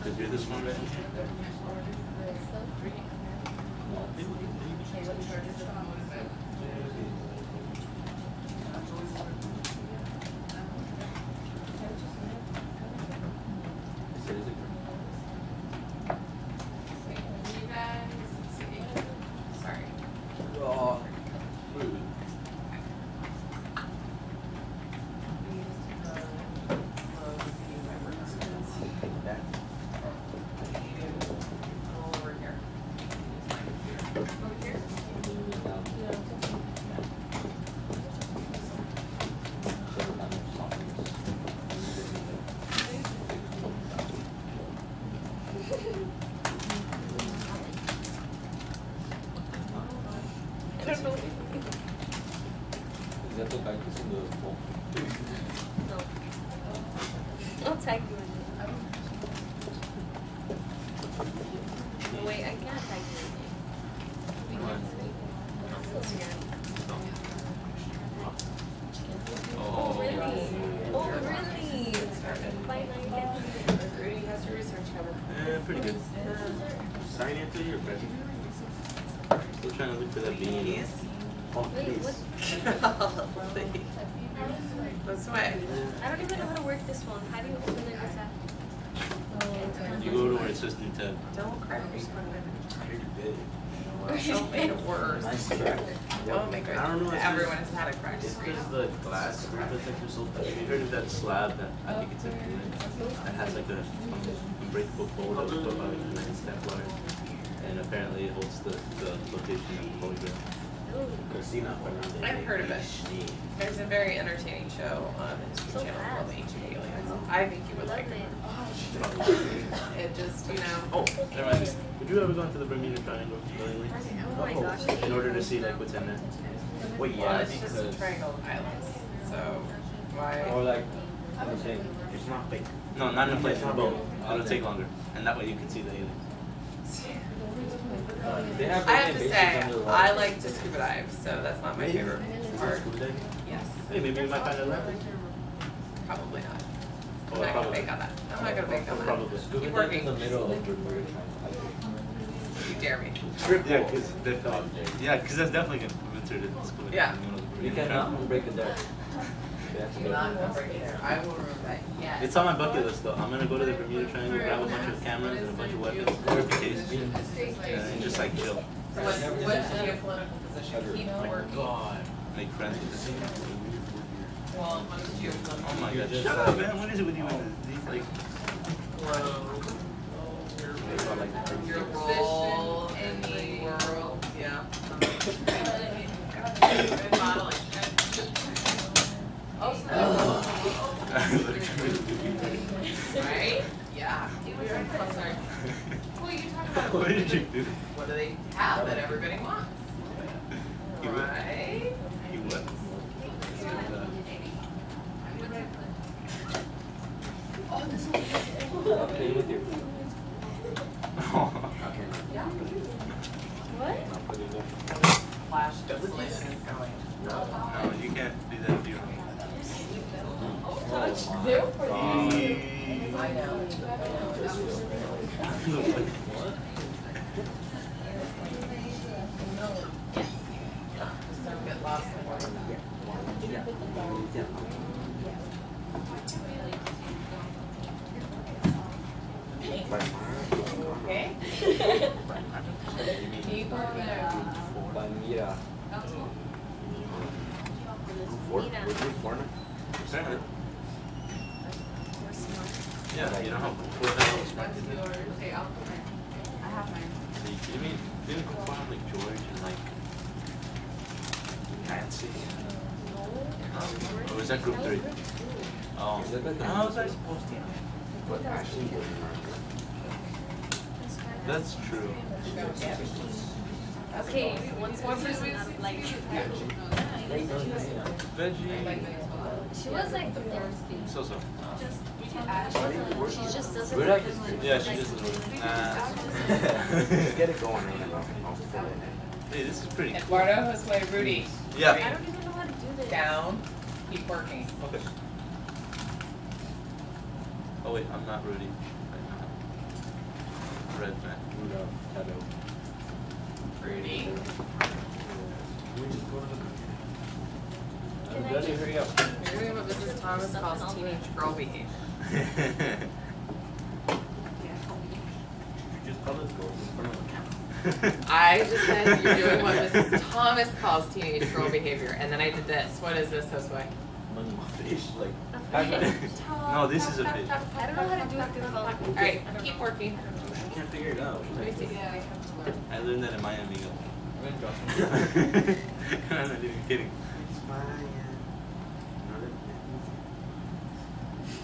Did you do this one, right? Sorry. Over here. Over here? I'll tag you in it. Wait, I can't tag you in it. What? I'm still here. Oh, Really? Oh, really? By 9:30. Rudy has your research covered. pretty good. Sign into your present. Still trying to look for that bean. Please. Oh, Wait, please. what? This way. I don't even know how to work this one. How do you open it this app? You go to where it says new tab. Don't crack me. Okay. Don't make it worse. Nice crack. Don't make it. I don't know if Everyone has had a crack It's screen. because the glass protector so thick. Have you heard of that slab that I think it's in that has like a unbreakable fold that we put on it and step wire? And apparently it holds the location of the Holy Grail. I've heard of it. There's a very entertaining show on the History So Channel fast. called Ancient Aliens. I think you would Love like it. it. It just, you know. Oh, never mind. Would you ever go into the Bermuda Triangle willingly? Oh my gosh. In order to see like what's in there? Wait, Well, yeah, it's just a because triangle of islands. So why? or like I'm saying, it's not fake. No, not in a place, in a boat. It'll take longer. And that way you can see the aliens. They have I have to bases say, under the water. I like to scuba dive, so that's not my favorite part. Scuba diving? Yes, Hey, maybe you might find a lab. probably not. I'm Oh, not gonna probably. bake on that. I'm not gonna bake on that. Probably. Scuba Keep dive in the working. middle of Bermuda Triangle. You dare me. Yeah, because that's definitely going to enter the scuba Yeah. diving in the middle of the You Bermuda cannot Triangle. break it there. I'm not gonna break it there. I will remove that. Yes. It's on my bucket list though. I'm gonna go to the Bermuda Triangle, grab a bunch of cameras and a bunch of weapons, or a case, and just like chill. What's geopolitical position? Keep working. God, make friends with this. Well, what's geopolitical? Oh my god, shut up, man. What is it with you and these like? Your role in the world, yeah. Good modeling. Right? Yeah. Sorry. Well, you talk about What did you do? what do they have that everybody wants? You what? Right? You what? Okay, with you. What? Flash distillation is going. No, you can't do that if you don't. I know. Just don't get lost in what. Okay? Apparently. We're smart. Yeah, you know how cool that was. That's yours. Okay, I'll put mine. I have mine. You mean didn't go find like George and like Nancy? Or was that group 3? Oh, how was I supposed to know? But Ashley was That's true. Okay, one person up, like, Veggie. she was like the first. So. She just doesn't. We're like this. Yeah, she just is. Just get it going and then I'll fill it in. Hey, this is pretty cool. Eduardo, Josue, Rudy. Yeah. I don't even know how to do this. Down, keep working. Okay. Oh wait, I'm not Rudy. Red man. Rudolph, Shadow. Rudy. Everybody hurry up. You're doing what Mrs. Thomas calls teenage girl behavior. Just call us girls in front of the camera. I just said you're doing what Mrs. Thomas calls teenage girl behavior, and then I did this. What is this, Josue? Money fish, like. No, this is a fish. I don't know how to do it through phone. Alright, keep working. She can't figure it out. Let me see. I learned that in Miami. I'm not even kidding.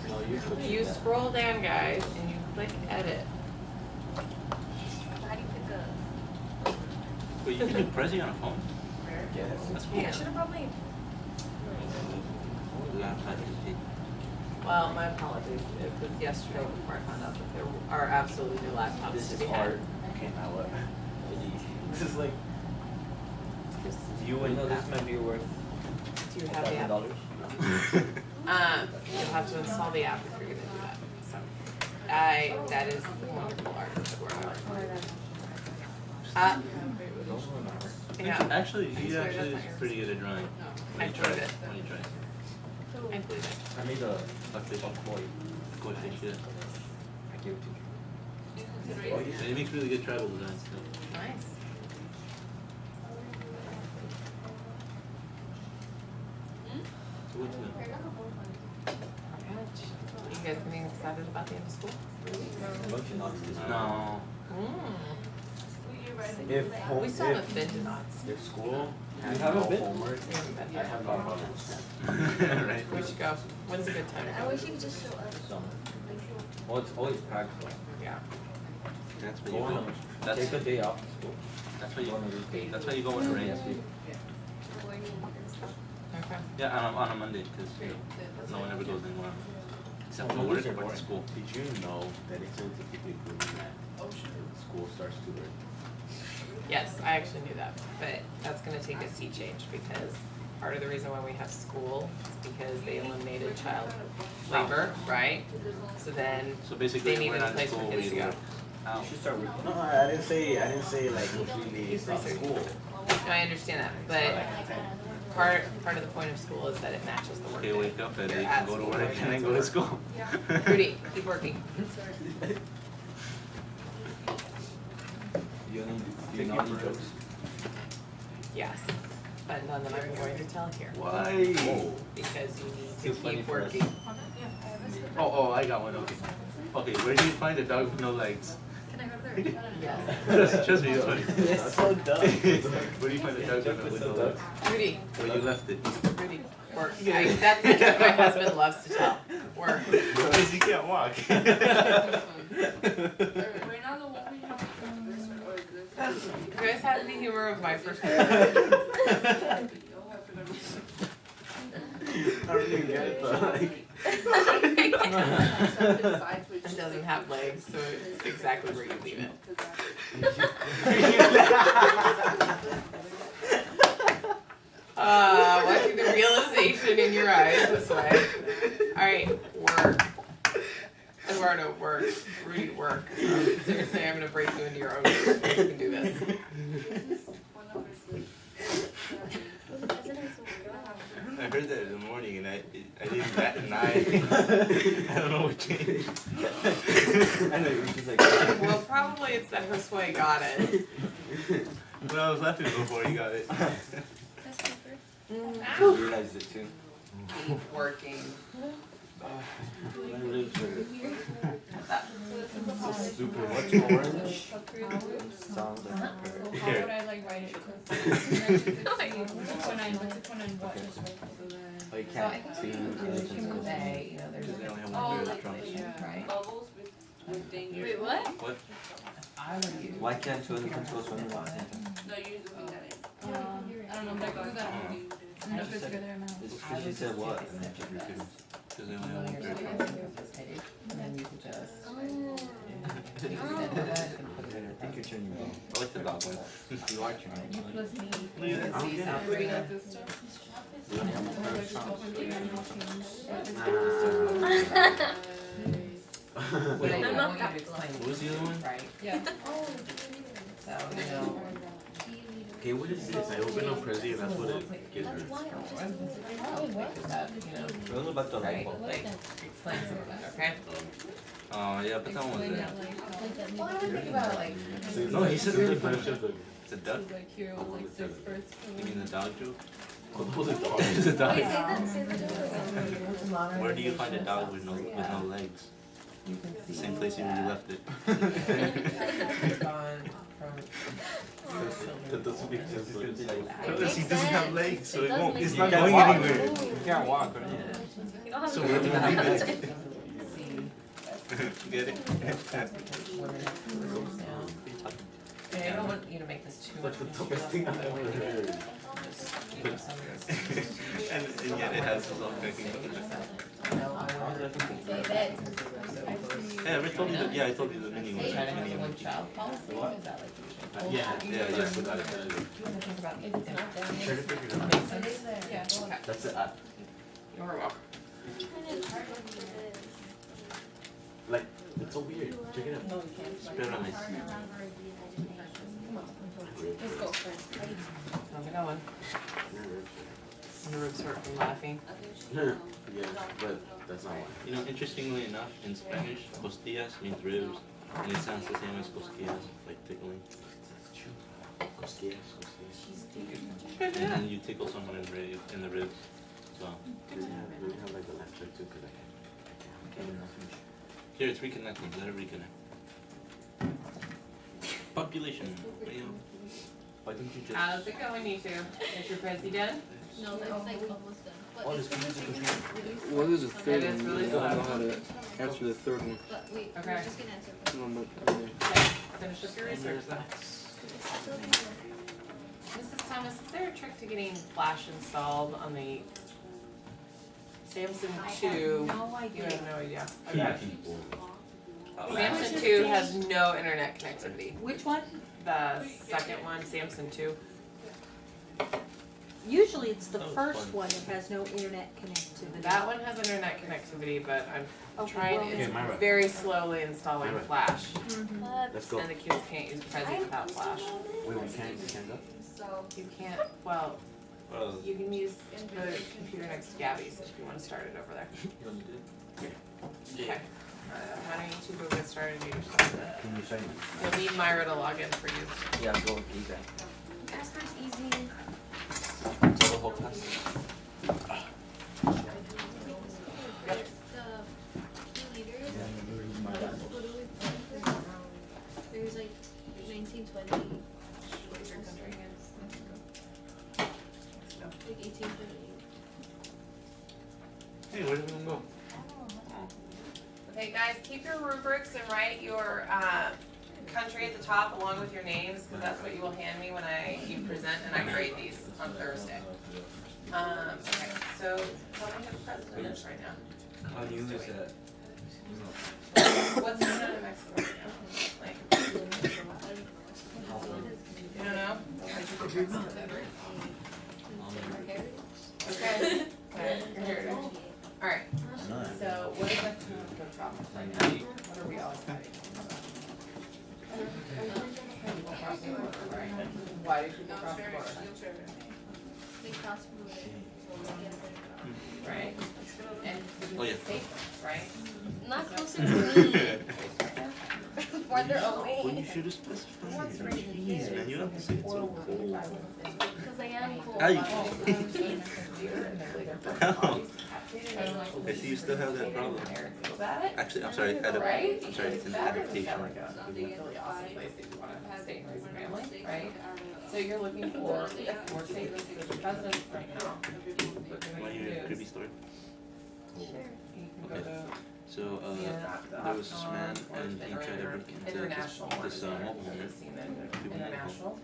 No, you're pushing You that. scroll down, guys, and you click edit. How do you pick up? Wait, you can do Prezi on a phone? Yes. That's cool. I should have probably. Well, my apologies. It was yesterday before I found out that there are absolutely no laptops This to is be had. art. Okay, now what? This is like. You You and know this might be worth Do you have the app? $1,000. You'll have to install the app if you're gonna do that. So, that is wonderful art that we're on. Yeah, Actually, you actually is pretty good at drawing. I When you try believe it. it. When you try it. I believe it. I made A fish. koi. Koi fish, yeah. I gave it to you. And it makes really good tribal designs too. Nice. So what's new? You guys getting excited about the end of school? Bunch of nuts this week. No. If home, We still haven't been to knots. if school has You haven't no been? homework, We haven't been. I have no homework. Right. We should go. When's a good time to I go? wish you could just show up. Summer. Well, it's always packed though. Yeah. That's Go where you on go. a- That's Take a day off of school. that's where you Go on a weekday. that's why you go when it rains. Okay. Yeah, on a Monday because no one ever goes anywhere. Except for Oh, work these are or boring. school. Did you know that it's scientifically proven that school starts too early? Yes, I actually knew that, but that's gonna take a sea change because part of the reason why we have school is because they eliminated child labor, right? So then So basically, they need we're a not in place for school. kids to We go. work. Ow. You should start working. No, I didn't say like completely stop school. No, I understand that, but part of the point of school is that it matches the work Okay, day. wake up at You're 8 at and go to school work right and then now. go to school. Rudy, keep working. Do you know any jokes? Yes, but none that I'm going to tell here Why? because you need Too to funny keep for us. working. Oh, I got one. Okay. Okay, where do you find a dog with no legs? Can I go there? Yes. Trust me, it's funny. That's so dumb. Where do you find a dog with no legs? Rudy, Where you left it? Rudy, work. That's the joke my husband loves to tell. Work. Because you can't walk. Right now, the one we have this one or this. You guys have the humor of my perspective. I don't even get it though. Like, It doesn't have legs, so it's exactly where you leave it. Watching the realization in your eyes this way. Alright, work. Eduardo, work. Rudy, work. Seriously, I'm gonna break you into your own group. You can do this. I heard that in the morning and I didn't bat an eye. I don't know what changed. I know, you're just like. Well, probably it's that Josue got it. Well, I was laughing before you got it. You realized it too. keep working. My lips hurt. That- So stupid. What's orange? Sounds like a How Here. would I like write it? Which one on what? Oh, you can't see anything. Say, you know, there's They only have Oh, one like pair of the drums. right? bubbles with danger. Wait, what? What? I would use. Why can't two elephants go swimming at the same time? No, you do that. I don't know, but I can do that. And She put said- together now. It's 'cause she said what? And then she Because they only have one pair of drums. And then you can just. Oh. I think you're turning wrong. I like the dog one. You are turning You wrong. plus me. I don't get it. Putting up this stuff. You don't have a pair of songs. Wait, I'm I not want you that to explain. What was the other one? Right, Yeah. so, you know. Okay, what is this? I open up Prezi and that's what it gives me. That, you know, It was about the light right, bulb. like, explain some of that, okay? Oh, yeah, but that one was Explain there. that like Well, I would think about like, No, he said really funny shit, but It's a duck? like hero like six first. You mean the dog joke? oh, the dog. It's a dog. modern. Where do you find a dog with no legs? You can see Same place you left it. gone from That doesn't make sense. But it's like, Because he doesn't have legs, so it won't. It's not You going can't walk. anywhere. You can't walk, right? So where do you have legs? Get it? women now. And I don't want you to make this too much. That's the dumbest thing I've ever heard. And yet it has its own cooking. Yeah, I told you that. Yeah, I told you the mini one. Trying to Mini have one. one child policy, What? is that like? Yeah, Forgot it. If it's not there. Try to figure it out. Makes sense? Yeah. That's it. You're welcome. Like, it's so weird. Check it out. No, we can't. Spit on my seat. Let's go first. How's it going? My ribs hurt from laughing. Yeah, but that's not why. You know, interestingly enough, in Spanish, costillas means ribs, and it sounds the same as cosquillas, like tickling. Cosquillas. And then you tickle someone in the ribs. So We have like the left check too, because I can't enough. here, it's reconnecting. Let it reconnect. Population. You know, Why don't you just... How's it going, you two? Is your Prezi done? No, it's like almost done. But Oh, it's this gonna computer take computer. really Well, there's a third It is one. really I don't know slow. how to answer the third one. But wait, Okay. we're just gonna answer. No, but, Okay, finish up your research then. Still can Mrs. Thomas, is there a trick to getting Flash installed on the Samsung 2? No You idea. have no idea. Key Okay. people. Samsung 2 has no internet connectivity. Which one? The second one, Samsung 2. Usually it's the That was first fun. one that has no internet connectivity. That one has internet connectivity, but I'm Okay, trying, well- it's Okay, Myra. very slowly installing Myra. Flash. Let's go. And the kids can't use Prezi without Flash. Wait, we can't go? You can't, well, well, you can use the computer next to Gabby's if you wanna start it over there. Okay. Why don't you two go get started and do your stuff. Can you sign it? You'll need Myra to log in for you. Yeah, go with you guys. Casper's easy. Tell the whole class. The key leaders. There's like 1920. Where's your country again? Mexico. Like 1828. hey, where did everyone go? Okay, guys, keep your rubrics and write your country at the top along with your names, because that's what you will hand me when you present and I grade these on Thursday. Okay, so tell me who the president is right now. How do you use that? What's going on in Mexico right now? Like, you don't know? Okay. Okay, your heritage. Alright, so what is Mexico problem right now? What are we all fighting? People crossing the border, right? Why do people cross the border? They cross border. Right? And Oh, yeah. it's safe, right? Not closer to me. Farther Well, you away. should have specified. Jeez, man, you don't have to say it's so cold. Because I am Okay, so you still have that problem. Actually, I'm sorry, I'm sorry, it's an adaptation. Really awesome place that you want to stay and raise a family, right? So you're looking for more safe residents right now. Want to hear a creepy story? Okay. So, there was this man, and he tried to break into this mobile home. International.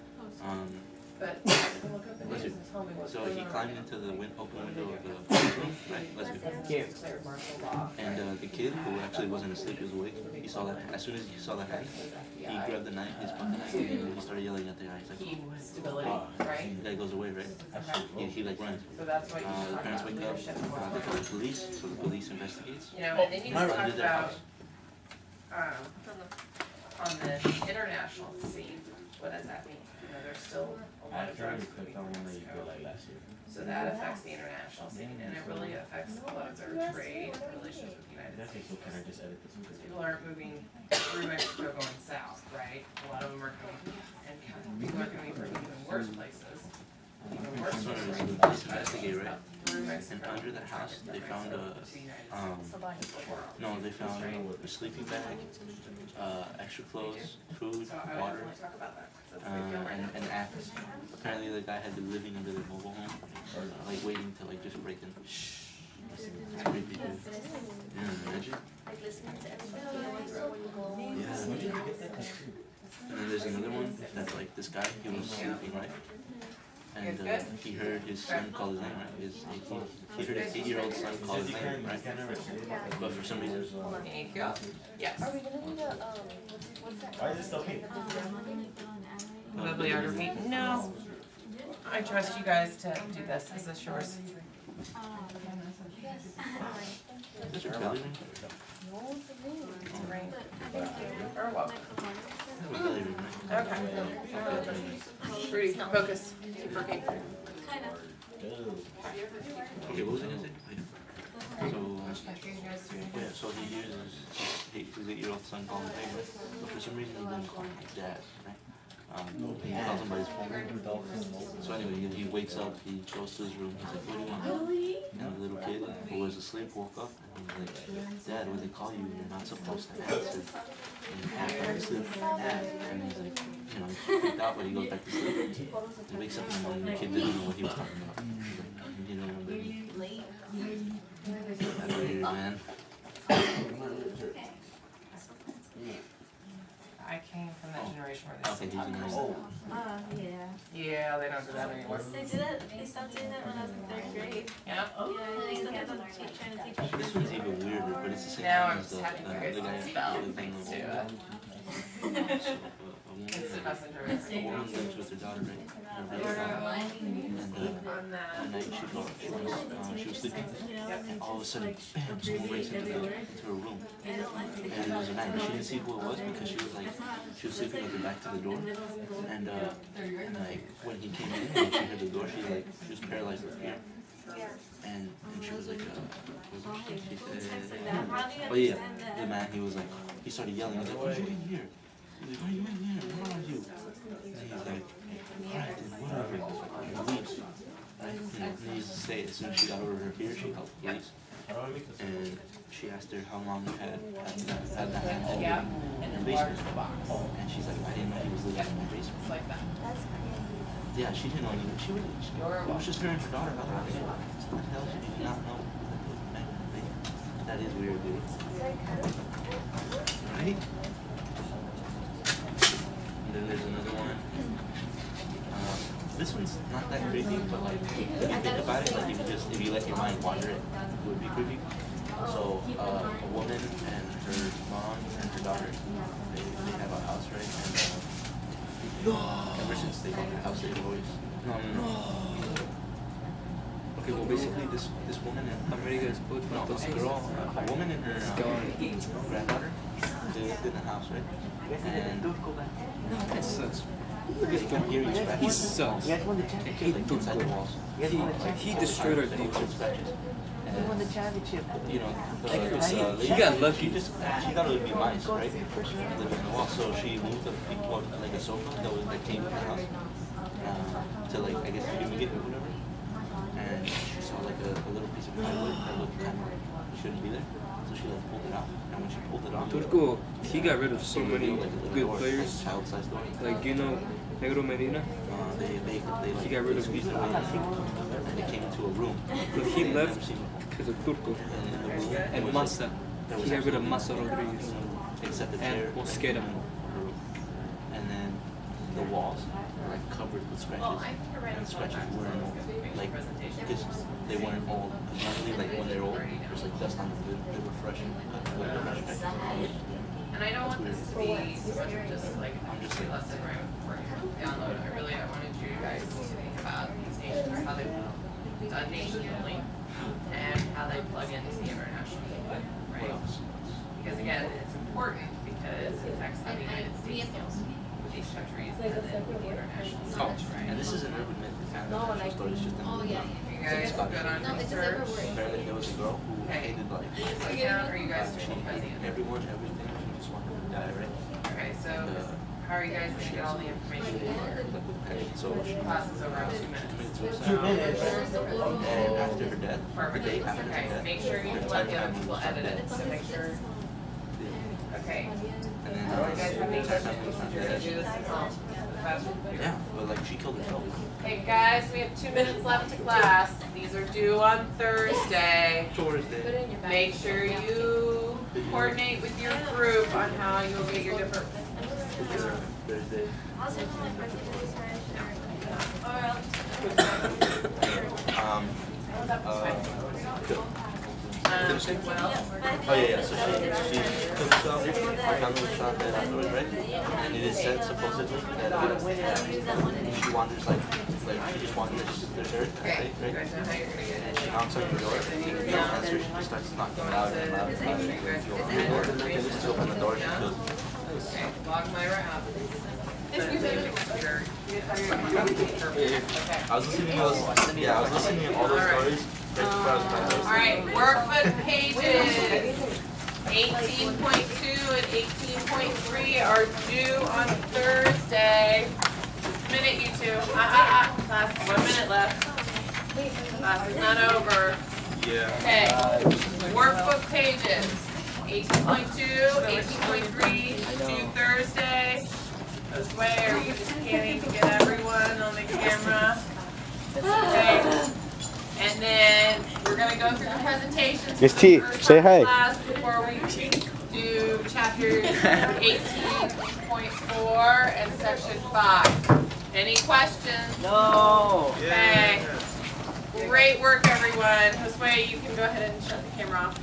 But look up the news and tell me what's So going he on climbed right into the open window of the room, right? Let's go. Declared martial law. And the kid, who actually wasn't asleep, he was awake. He saw that. As soon as he saw the hand, he grabbed the knife, his pocket knife, and he started yelling at the guy. He's like, Keep stability, right? the guy goes away, right? He like runs. So that's what you should The talk parents about wake up. leadership. They call the police. So the police investigates. You know, and then you can talk Under their about, house. on the international scene, what does that mean? You know, there's still a lot of drugs moving in Mexico. So that affects the international scene, and it really affects a lot of their trade relations with the United States. Because people aren't moving through Mexico going south, right? A lot of them are coming, and people are coming from even worse places. Even worse So places. the police investigate, right? Through And Mexico. under the house, they found to the United States. no, they found a sleeping bag, extra clothes, food, So I water, would want to talk about that, 'cause that's a big deal right now. and an axe. Apparently the guy had been living under their mobile home, like waiting to like just break in. Shh. That's creepy, dude. Yeah, imagine. Like listening to everybody. Yeah. And then there's another one that's like this guy, he was sleeping, right? And he heard his son call his name, right? He heard his 8-year-old son call his name, right? But for some reason, Thank you. Yes. Are we gonna need a, what's that? Why is it still pink? Bibliography? No. I trust you guys to do this. Is this yours? is this your belly ring? It's a ring. Or what? That's a belly ring, right? Okay. Rudy, focus. Keep working. Okay, what was I gonna say? Yeah, so he uses his 8-year-old son calling his name, right? But for some reason he didn't call him dad, right? He calls him by his full name. So anyway, he wakes up, he goes to his room, he's like, what do you want? And the little kid who was asleep woke up and he's like, Dad, when they call you, you're not supposed to answer. And he half asleep, and he's like, you know, he freaked out, but he goes back to sleep. He wakes up in the morning, the kid didn't know what he was talking about. He didn't remember me. That's weird, man. I came from that generation where they Okay, still he's talk. nice. Yeah, they don't do that anymore. They did it, they stopped doing that when I was in 3rd grade. Yeah. Yeah, they still had them trying to teach us. This one's even weirder, but it's the same Now thing I'm as just happy you the guys guy can spell the thing thanks of to a instant messenger. woman lives with her daughter, right? Her baby daughter. And On that. one night she was sleeping, and all of a sudden, bam, someone breaks into her room. And it was a man. She didn't see who it was because she was sleeping with her back to the door. And like when he came in, when she heard the door, she was paralyzed with fear. And she was like, what was she said? Oh yeah, the man, he started yelling. He's like, why are you in here? He's like, why are you in here? Where are you? And he's like, alright then, whatever. And he leaves. Right? You know, needless to say, as soon as she got over her fear, she called the police. And she asked her how long you had that man living in her basement. And she's like, I didn't know he was living in my basement. Like that. Yeah, she didn't know anything. It was just her and her daughter. What the hell? She did not know. That is weird, dude. Right? And then there's another one. This one's not that creepy, but like, if you think about it, like if you let your mind wander, it would be creepy. So, a woman and her mom and her daughter, they have a house, right? And ever since they bought the house, they've always Okay, well basically this woman and I'm ready, guys. Coach, no, this girl, a woman and her granddaughter, they lived in the house, right? And It sucks. you can hear you scratching. He sucks. Like inside the walls. He destroyed our Little defense. scratches. And, you know, this lady, He got lucky. she thought it would be mice, right? Living in the wall, so she moved like a sofa that came in the house. to like, I guess, fumigate or whatever. And she saw like a little piece of plywood that looked kind of shouldn't be there. So she like pulled it out. And when she pulled it out, Turco, he got rid of so many like a little good door, players. like child-sized door. Like, you know, Negro Medina? They like, He got rid of squeezed it out, and they came into a room. But he left because of Turco. And in the room, And Massa. He got rid of Massa Rodriguez. except the And chair Mosqueda. and then the walls were like covered with scratches, and the scratches weren't like because they weren't all normally like when they're old there's like dust on them. They were fresh And I don't want this to be so much of just like I'm just like lesson or download. I wanted you guys to think about these nations, how they've done nation building, and how they plug into the international movement, right? Because again, it's important because it affects how the United States deals with these countries and then with the international stage, right? and this is an urban myth. It's not an actual story. It's just Oh, yeah. You guys good on No, it's a research? separate word. Apparently there was a girl who Okay. hated like Account, or you guys doing president? everyone, everything. She just wanted to die, right? Okay, so how are you guys gonna get all the information? So she Class is over in 2 minutes. committed suicide. And after her death, the Perfect. day after her Okay, death, make sure you her let the time other people family was edit it, not so make sure, dead. okay. And then You guys have any her time questions? family was not You're gonna do dead. this at home. Faster. Yeah, but like she killed herself. Okay, guys, we have 2 minutes left to class. These are due on Thursday. Thursday. Make sure you coordinate with your group on how you'll get your different. Thursday. What else? Oh yeah. So she killed herself. Her family was shot dead afterwards, right? And it is said supposedly that she wanders like she just wanders the church, Okay, you right? guys know how you're gonna get it. She knocks on the door, and no answer. She just starts knocking louder and louder and louder. She opens the door. She goes. Okay, log Myra out. I was listening to those. Yeah, I was listening to all those stories right before I was playing those. All right, workbook pages 18.2 and 18.3 are due on Thursday. Minute, you two. Class, 1 minute left. Class is not over. Yeah. Okay, workbook pages 18.2, 18.3 due Thursday. This way, or you just can't even get everyone on the camera. Okay. And then we're gonna go through the presentations. Miss T, say hi. Class before we do chapters 18.4 and section 5. Any questions? No. Okay. Great work, everyone. This way you can go ahead and shut the camera off.